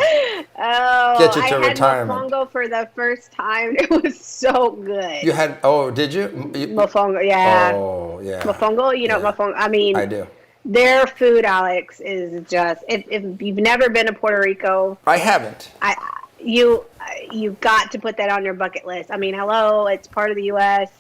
get you to retirement. I had mofongo for the first time. It was so good. You had did you? Mofongo, yeah. Oh, yeah. Mofongo, you know mofongo. I mean, I do. Their food, Alex, is just. If you've never been to Puerto Rico, I haven't. You've got to put that on your bucket list. I mean, hello, it's part of the U.S.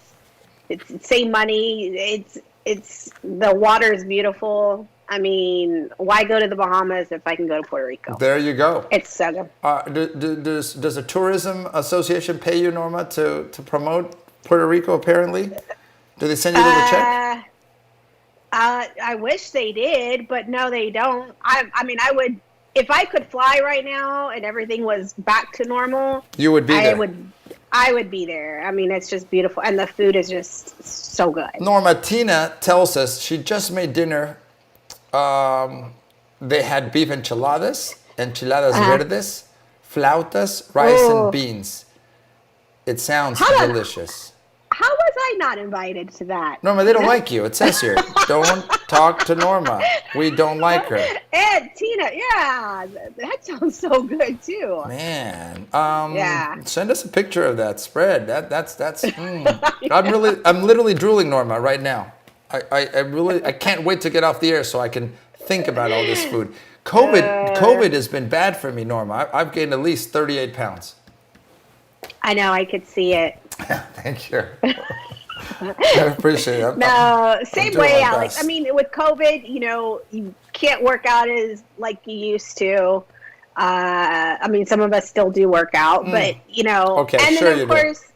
It's same money. It's the water is beautiful. I mean, why go to the Bahamas if I can go to Puerto Rico? There you go. It's so good. Does the tourism association pay you, Norma, to promote Puerto Rico? Apparently, do they send you a little check? I wish they did, but no, they don't. I mean, I would if I could fly right now and everything was back to normal. You would be there. I would be there. I mean, it's just beautiful, and the food is just so good. Norma, Tina tells us she just made dinner. They had beef enchiladas verdes, flautas, rice, and beans. It sounds delicious. How was I not invited to that? Norma, they don't like you. It says here, don't talk to Norma. We don't like her. And Tina, yeah, that sounds so good too. Man, yeah. Send us a picture of that spread. That's. I'm literally drooling, Norma, right now. I can't wait to get off the air so I can think about all this food. COVID has been bad for me, Norma. I've gained at least 38 pounds. I know, I could see it. Thank you. I appreciate it. No, same way, Alex. Best. I mean, with COVID, you can't work out as like you used to. I mean, some of us still do work out, but Okay, and sure then you of course,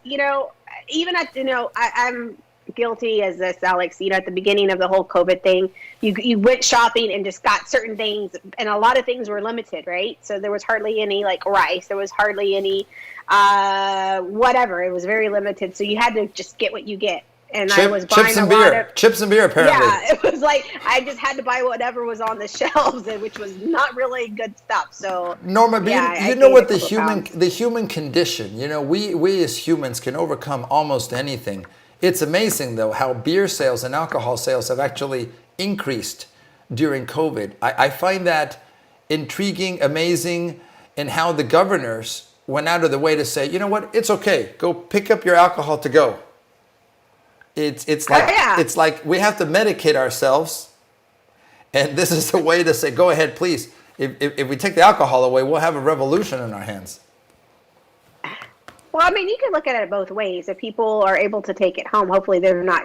even at I'm guilty as this, Alex. At the beginning of the whole COVID thing, you went shopping and just got certain things, and a lot of things were limited, right? So there was hardly any like rice. There was hardly any whatever. It was very limited. So you had to just get what you get. And I was buying chips and beer, apparently. Yeah, it was like I just had to buy whatever was on the shelves, which was not really good stuff. So Norma, yeah, you know what the human condition. We as humans can overcome almost anything. It's amazing though how beer sales and alcohol sales have actually increased during COVID. I find that intriguing, amazing, and how the governors went out of the way to say, you know what, it's okay, go pick up your alcohol to go. It's like we have to medicate ourselves, and this is the way to say, go ahead, please. If we take the alcohol away, we'll have a revolution in our hands. Well, I mean, you can look at it both ways. If people are able to take it home, hopefully they're not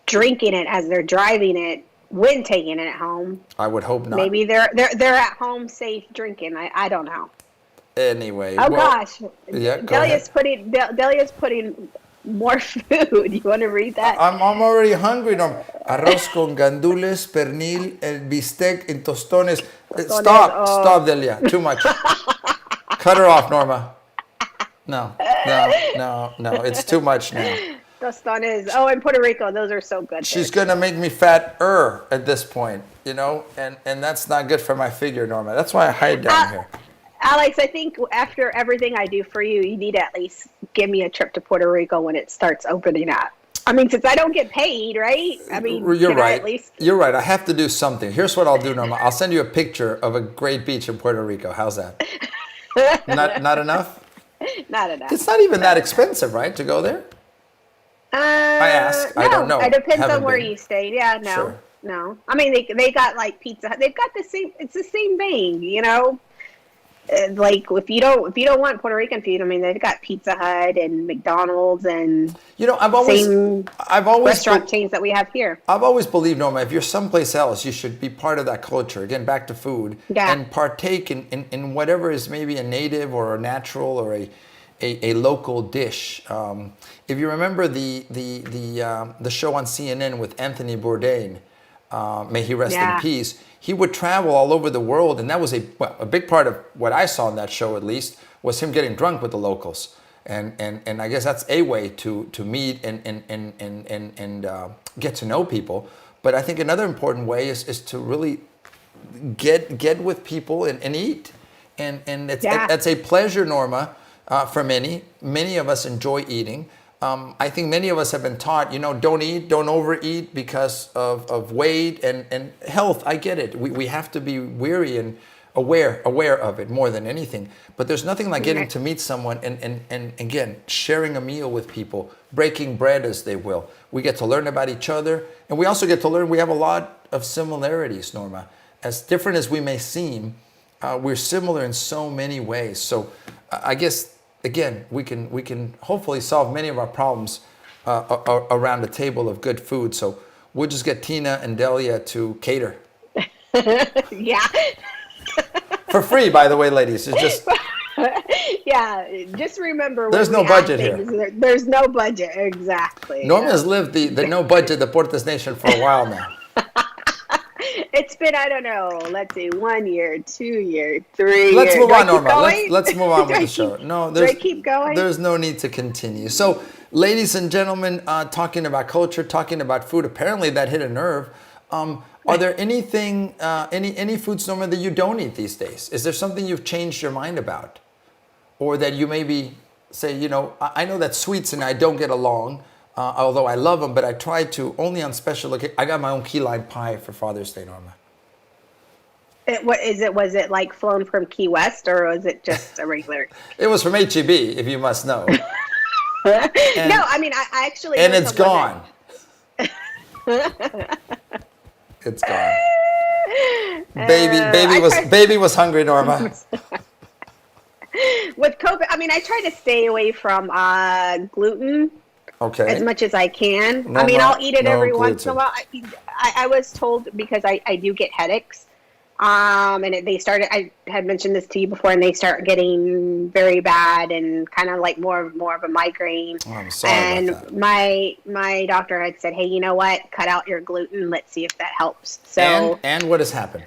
drinking it as they're driving it when taking it home. I would hope not. Maybe they're at home safe drinking. I don't know. Anyway. Gosh. Yeah, Delia's putting more food. You want to read that? I'm already hungry. No. Arroz con gandules, pernil, el bistec en tostones. Stop, Delia. Too much. Cut her off, Norma. No. It's too much now. Tostones. Oh, in Puerto Rico, those are so good. She's going to make me fatter at this point, and that's not good for my figure, Norma. That's why I hide down here. Alex, I think after everything I do for you, you need to at least give me a trip to Puerto Rico when it starts opening up. I mean, since I don't get paid, right? I mean, you're right. At least... You're right. I have to do something. Here's what I'll do, Norma. I'll send you a picture of a great beach in Puerto Rico. How's that? Not enough? Not enough. It's not even that expensive, right, to go there? I ask. No, I don't know. it depends Haven't on where been. you stayed. Yeah, no, Sure. no. I mean, they got like Pizza Hut. They've got the same. It's the same thing, you know. Like if you don't want Puerto Rican food, I mean, they've got Pizza Hut and McDonald's and You know, same I've always, restaurant chains that we have here. I've always believed, Norma, if you're someplace else, you should be part of that culture. Again, back to food, Yeah. and partake in whatever is maybe a native or a natural or a local dish. If you remember the show on CNN with Anthony Bourdain, may he rest in Yeah. peace. He would travel all over the world, and that was a big part of what I saw in that show, at least, was him getting drunk with the locals. And I guess that's a way to meet and get to know people. But I think another important way is to really get with people and eat. And that's a pleasure, Norma, for many. Many of us enjoy eating. I think many of us have been taught, don't eat, don't overeat because of weight and health. I get it. We have to be weary and aware of it more than anything. But there's nothing like getting to meet someone and again, sharing a meal with people, breaking bread as they will. We get to learn about each other, and we also get to learn we have a lot of similarities, Norma. As different as we may seem, we're similar in so many ways. So I guess, again, we can hopefully solve many of our problems around a table of good food. So we'll just get Tina and Delia to cater. Yeah. For free, by the way, ladies. It's just Yeah, just remember when There's no we have budget here. things, there's no budget, exactly. Norma has lived the no budget Deportes nation for a while now. It's been, I don't know, let's see, 1 year, 2 years, 3 Let's years. move Do I on, keep Norma. going? Let's move on Do with I the show. keep- No, do I keep going? There's no need to continue. So, ladies and gentlemen, talking about culture, talking about food, apparently that hit a nerve. Are there anything, any foods, Norma, that you don't eat these days? Is there something you've changed your mind about? Or that you maybe say, I know that sweets and I don't get along, although I love them, but I try to only on special occasions. I got my own key lime pie for Father's Day, Norma. Was it like flown from Key West, or was it just a regular? It was from HEB, if you must know. No, I mean, I actually. And know it's someone gone. It's gone. I Baby was hungry, Norma. with COVID, I mean, I try to stay away from gluten Okay. as much as I can. No I mean, mu- I'll eat it no every once in a gluten. while. I was told, because I do get headaches. And they started, I had mentioned this to you before, and they start getting very bad and kind of like more of a migraine. Oh, I'm sorry and about that. my doctor had said, hey, you know what? Cut out your gluten. Let's see if that helps. So And what has happened?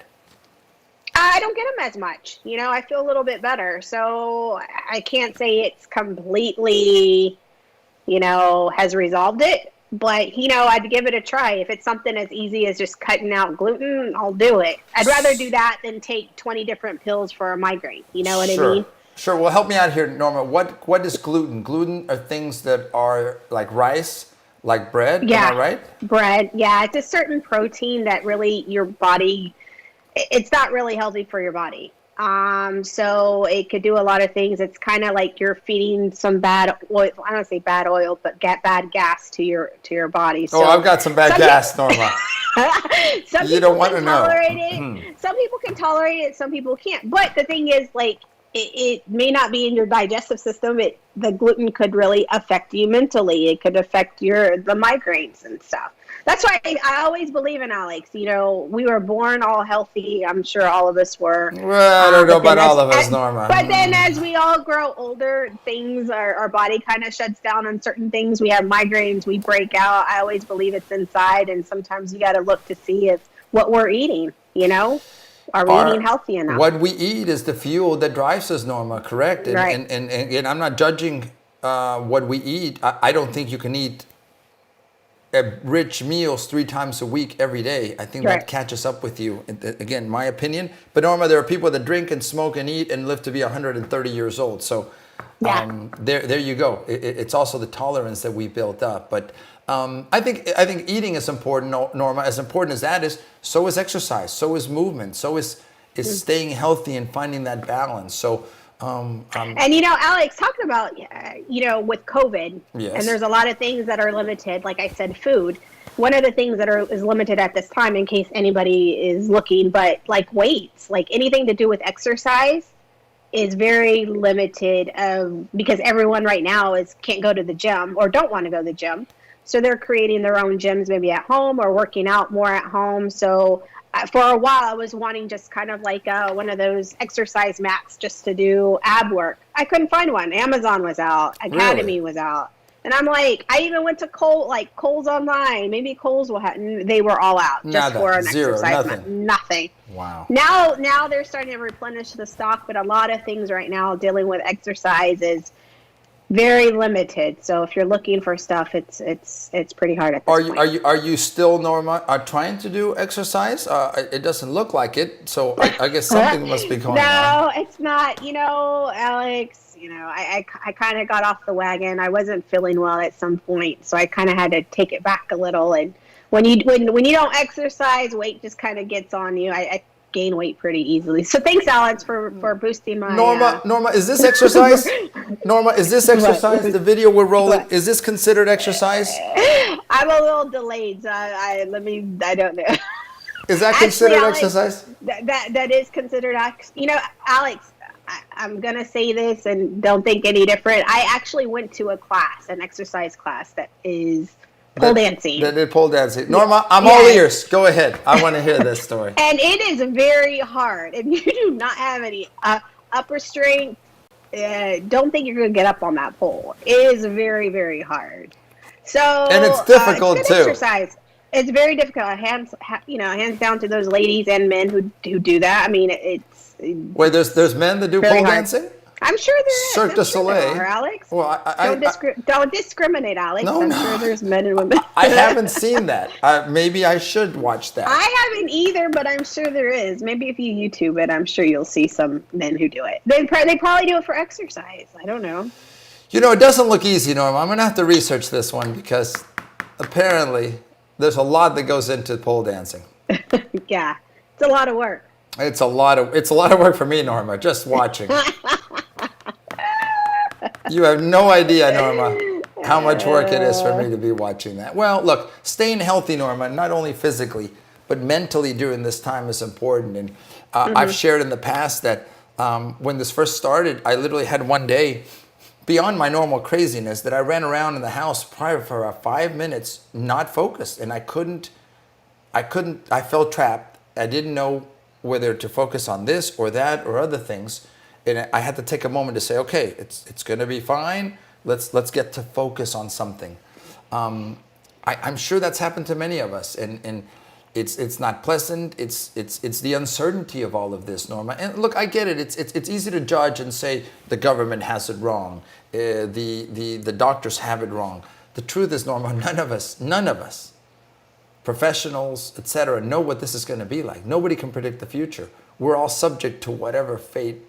I don't get them as much. I feel a little bit better. So I can't say it's completely, has resolved it. But, I'd give it a try. If it's something as easy as just cutting out gluten, I'll do it. I'd rather do that than take 20 different pills for a migraine. You know what I mean? Sure. Well, help me out here, Norma. What is gluten? Gluten are things that are like rice, like bread. Yeah. Am I right? Bread. Yeah. It's a certain protein that really your body, it's not really healthy for your body. So it could do a lot of things. It's kind of like you're feeding some bad oil. I don't say bad oil, but bad gas to your body. So I've got some bad gas, Norma. some You people don't wanna can know. tolerate it. Some people can tolerate it. Some people can't. But the thing is, like, it may not be in your digestive system. The gluten could really affect you mentally. It could affect the migraines and stuff. That's why I always believe in Alex. We were born all healthy. I'm sure all of us were. Well, I don't know but about then all of us, Norma. But then as we all grow older, our body kind of shuts down on certain things. We have migraines. We break out. I always believe it's inside. And sometimes you got to look to see if what we're eating, are we eating healthy enough? What we eat is the fuel that drives us, Norma, correct? And, Right. and again, I'm not judging what we eat. I don't think you can eat rich meals 3 times a week every day. I think Right. that catches up with you. Again, my opinion. But Norma, there are people that drink and smoke and eat and live to be 130 years old. So Yeah. there you go. It's also the tolerance that we built up. But I think eating is important, Norma. As important as that is, so is exercise, so is movement, so is staying healthy and finding that balance. So And Alex, talking about with COVID, Yes. and there's a lot of things that are limited. Like I said, food. One of the things that is limited at this time, in case anybody is looking, but like weights, like anything to do with exercise, is very limited. Because everyone right now can't go to the gym or don't want to go to the gym, so they're creating their own gyms, maybe at home or working out more at home. So for a while, I was wanting just kind of like one of those exercise mats just to do ab work. I couldn't find one. Amazon was out. Academy was out. And I'm like, I even went to Kohl's online. Maybe Kohl's will have. They were all out just for an exercise mat. Nothing. Wow. Now they're starting to replenish the stock, but a lot of things right now dealing with exercise is very limited. So if you're looking for stuff, it's pretty hard at this point. Are you still, Norma, trying to do exercise? It doesn't look like it, so I guess something must be going on. No, it's not. Alex, I kind of got off the wagon. I wasn't feeling well at some point, so I kind of had to take it back a little. And when you don't exercise, weight just kind of gets on you. I gain weight pretty easily. So thanks, Alex, for boosting my. Norma, is this exercise? Norma, is this exercise? The video we're rolling, is this considered exercise? I'm a little delayed, so I don't know. Is that considered Alex, exercise? That is considered. Alex, I'm gonna say this, and don't think any different. I actually went to an exercise class that is pole dancing. That did pole dancing. Norma, I'm all ears. Go ahead. I want to hear this story. And it is very hard. If you do not have any upper strength, don't think you're going to get up on that pole. It is very, very hard. So and it's difficult it's too. Exercise. It's very difficult. Hands down to those ladies and men who do that. I mean, it's wait. There's men that do pole dancing. I'm sure there is. Cirque du Soleil. Alex. Well, don't discriminate, Alex. No, I'm sure there's men and women. I haven't seen that. Maybe I should watch that. I haven't either, but I'm sure there is. Maybe if you YouTube it, I'm sure you'll see some men who do it. They probably do it for exercise. I don't know. It doesn't look easy, Norma. I'm going to have to research this one because apparently there's a lot that goes into pole dancing. Yeah, it's a lot of work. It's a lot of work for me, Norma, just watching. You have no idea, Norma, how much work it is for me to be watching that. Well, look, staying healthy, Norma, not only physically, but mentally during this time is important. And I've shared in the past that when this first started, I literally had one day, beyond my normal craziness, that I ran around in the house probably for 5 minutes, not focused. And I felt trapped. I didn't know whether to focus on this or that or other things. And I had to take a moment to say, okay, it's going to be fine. Let's get to focus on something. I'm sure that's happened to many of us, and it's not pleasant. It's the uncertainty of all of this, Norma. And look, I get it. It's easy to judge and say the government has it wrong, the doctors have it wrong. The truth is, Norma, none of us, professionals, etc., know what this is going to be like. Nobody can predict the future. We're all subject to whatever fate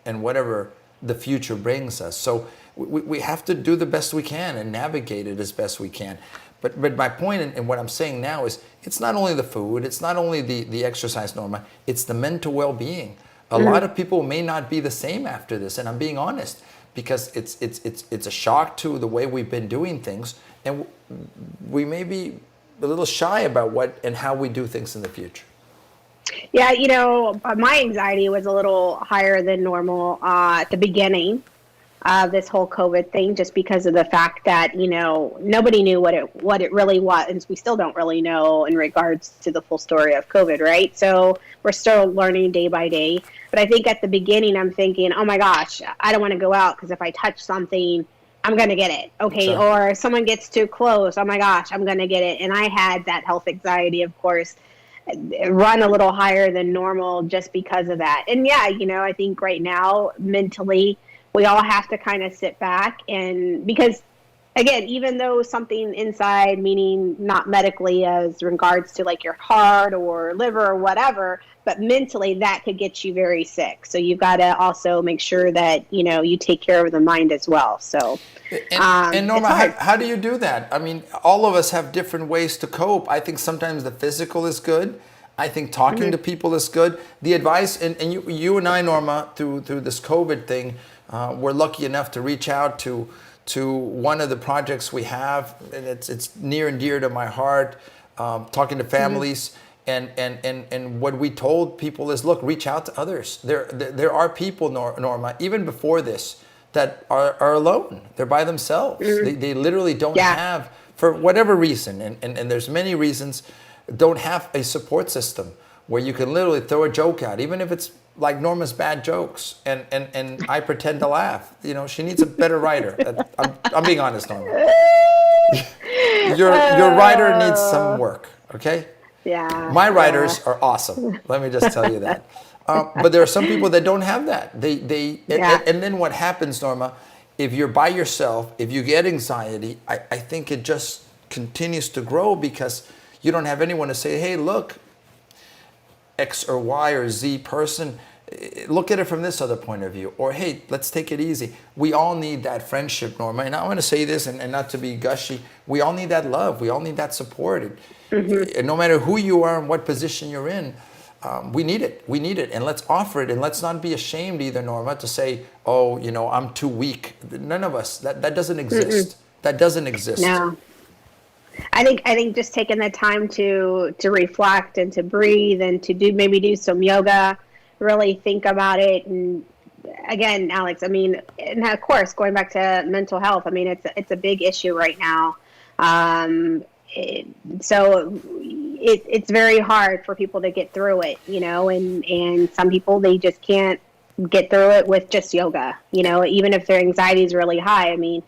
and whatever the future brings us. So we have to do the best we can and navigate it as best we can. But my point in what I'm saying now is it's not only the food, it's not only the exercise, Norma, it's the mental well-being. A lot of people may not be the same after this, and I'm being honest, because it's a shock to the way we've been doing things, and we may be a little shy about what and how we do things in the future. Yeah, my anxiety was a little higher than normal at the beginning of this whole COVID thing, just because of the fact that, nobody knew what it really was. And we still don't really know in regards to the full story of COVID, right? So we're still learning day by day. But I think at the beginning, I'm thinking, oh my gosh, I don't want to go out because if I touch something, I'm going to get it. Okay. Sure. Or someone gets too close. Oh my gosh, I'm going to get it. And I had that health anxiety, of course, run a little higher than normal just because of that. And yeah, I think right now mentally we all have to kind of sit back, and because again, even though something inside, meaning not medically as regards to like your heart or liver or whatever, but mentally that could get you very sick. So you've got to also make sure that, you take care of the mind as well. So and Norma, how do you do that? I mean, all of us have different ways to cope. I think sometimes the physical is good. I think talking to people is good. The advice, and you and I, Norma, through this COVID thing, we're lucky enough to reach out to one of the projects we have, and it's near and dear to my heart. Talking to families, and what we told people is, look, reach out to others. There are people, Norma, even before this, that are alone. They're by themselves. They literally don't have, for whatever reason, and there's many reasons, don't have a support system where you can literally throw a joke out, even if it's like Norma's bad jokes, and I pretend to laugh. You know, she needs a better writer. I'm being honest, Norma. Your writer needs some work, okay? Yeah. My writers are awesome. Let me just tell you that. But there are some people that don't have that. And then what happens, Norma, if you're by yourself, if you get anxiety, I think it just continues to grow because you don't have anyone to say, hey, look, X or Y or Z person, look at it from this other point of view. Or, hey, let's take it easy. We all need that friendship, Norma. And I want to say this, and not to be gushy, we all need that love. We all need that support. And no matter who you are and what position you're in, we need it. We need it. And let's offer it. And let's not be ashamed either, Norma, to say, oh, you know, I'm too weak. None of us. That doesn't exist. That doesn't exist. No. I think just taking the time to reflect and to breathe and to do some yoga, really think about it. And again, Alex, I mean, and of course, going back to mental health, I mean, it's a big issue right now. So it's very hard for people to get through it, you know, and some people, they just can't get through it with just yoga, you know, even if their anxiety is really high. I mean,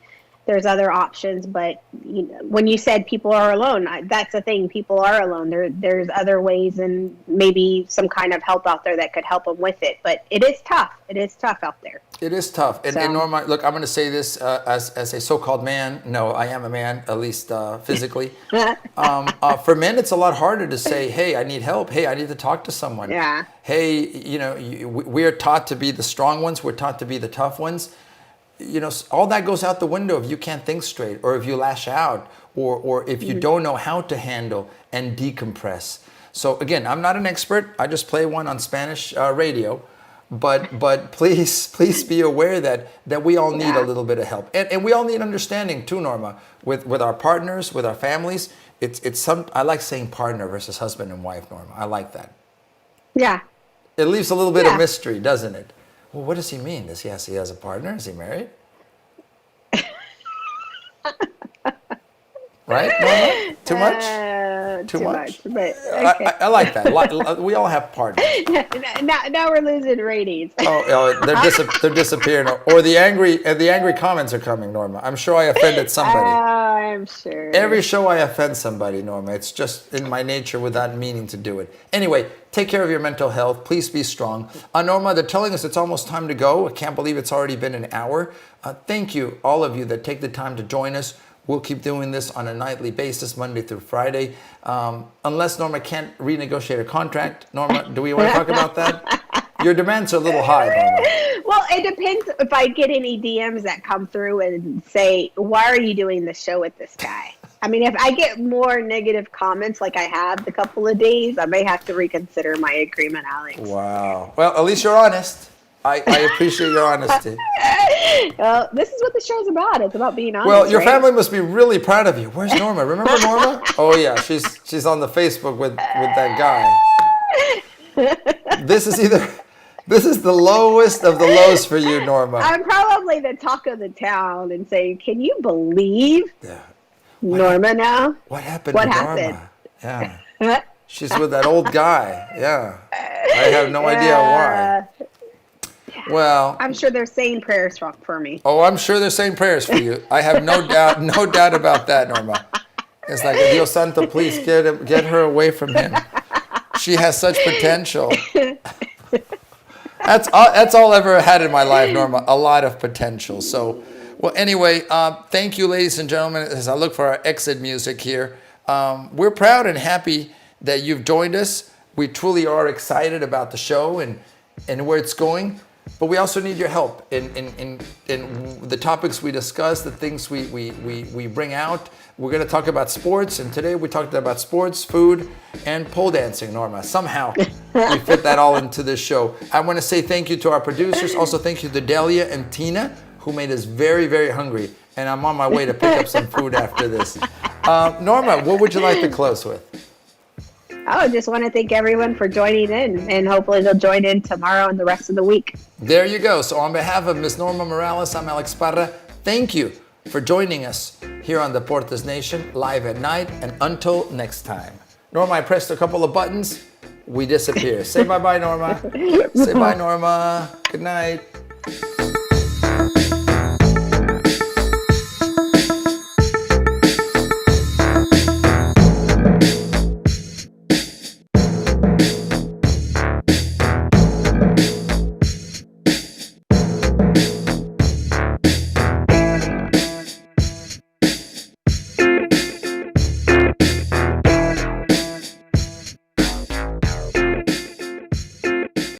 there's other options, but you know, when you said people are alone, that's the thing. People are alone. There's other ways and maybe some kind of help out there that could help them with it. But it is tough. It is tough out there. It is tough. And Norma, look, I'm going to say this as a so-called man. No, I am a man, at least physically. For men, it's a lot harder to say, hey, I need help. Hey, I need to talk to someone. Yeah. Hey, you know, we're taught to be the strong ones. We're taught to be the tough ones. You know, all that goes out the window if you can't think straight, or if you lash out, or if you don't know how to handle and decompress. So again, I'm not an expert. I just play one on Spanish radio, but please be aware that we all need a little bit of help, and we all need understanding too, Norma, with our partners, with our families. I like saying partner versus husband and wife, Norma. I like that. Yeah. It leaves a little bit of mystery, doesn't it? Well, what does he mean? He has a partner? Is he married? Right, Norma? Too much? Too much. But okay. I like that. We all have partners. Now we're losing ratings. They're disappearing. Or the angry comments are coming, Norma. I'm sure I offended somebody. I'm sure. Every show I offend somebody, Norma. It's just in my nature without meaning to do it. Anyway, take care of your mental health. Please be strong. Norma, they're telling us it's almost time to go. I can't believe it's already been an hour. Thank you, all of you that take the time to join us. We'll keep doing this on a nightly basis, Monday through Friday. Unless Norma can't renegotiate a contract. Norma, do we want to talk about that? Your demands are a little high, Norma. Well, it depends if I get any DMs that come through and say, why are you doing the show with this guy? I mean, if I get more negative comments like I have the couple of days, I may have to reconsider my agreement, Alex. Wow. Well, at least you're honest. I appreciate your honesty. Well, this is what the show's about. It's about being honest. Well, your family must be really proud of you. Where's Norma? Remember Norma? Oh yeah, she's on the Facebook with that guy. This is the lowest of the lows for you, Norma. I'm probably the talk of the town and say, can you believe Norma now? What happened to Norma? Yeah. She's with that old guy. Yeah. I have no idea why. Well, I'm sure they're saying prayers for me. Oh, I'm sure they're saying prayers for you. I have no doubt about that, Norma. It's like, Dios Santo, please get her away from him. She has such potential. That's all I ever had in my life, Norma. A lot of potential. So, well, anyway, thank you, ladies and gentlemen. As I look for our exit music here, we're proud and happy that you've joined us. We truly are excited about the show and where it's going. but we also need your help in the topics we discuss, the things we bring out. We're going to talk about sports, and today we talked about sports, food, and pole dancing, Norma. Somehow we fit that all into this show. I want to say thank you to our producers. Also, thank you to Delia and Tina, who made us very, very hungry. And I'm on my way to pick up some food after this. Norma, what would you like to close with? I just want to thank everyone for joining in, and hopefully they'll join in tomorrow and the rest of the week. There you go. So on behalf of Ms. Norma Morales, I'm Alex Parra. Thank you for joining us here on Deportes Nation, live at night. And until next time. Norma, I pressed a couple of buttons. We disappear. Say bye-bye, Norma. Say bye, Norma. Good night.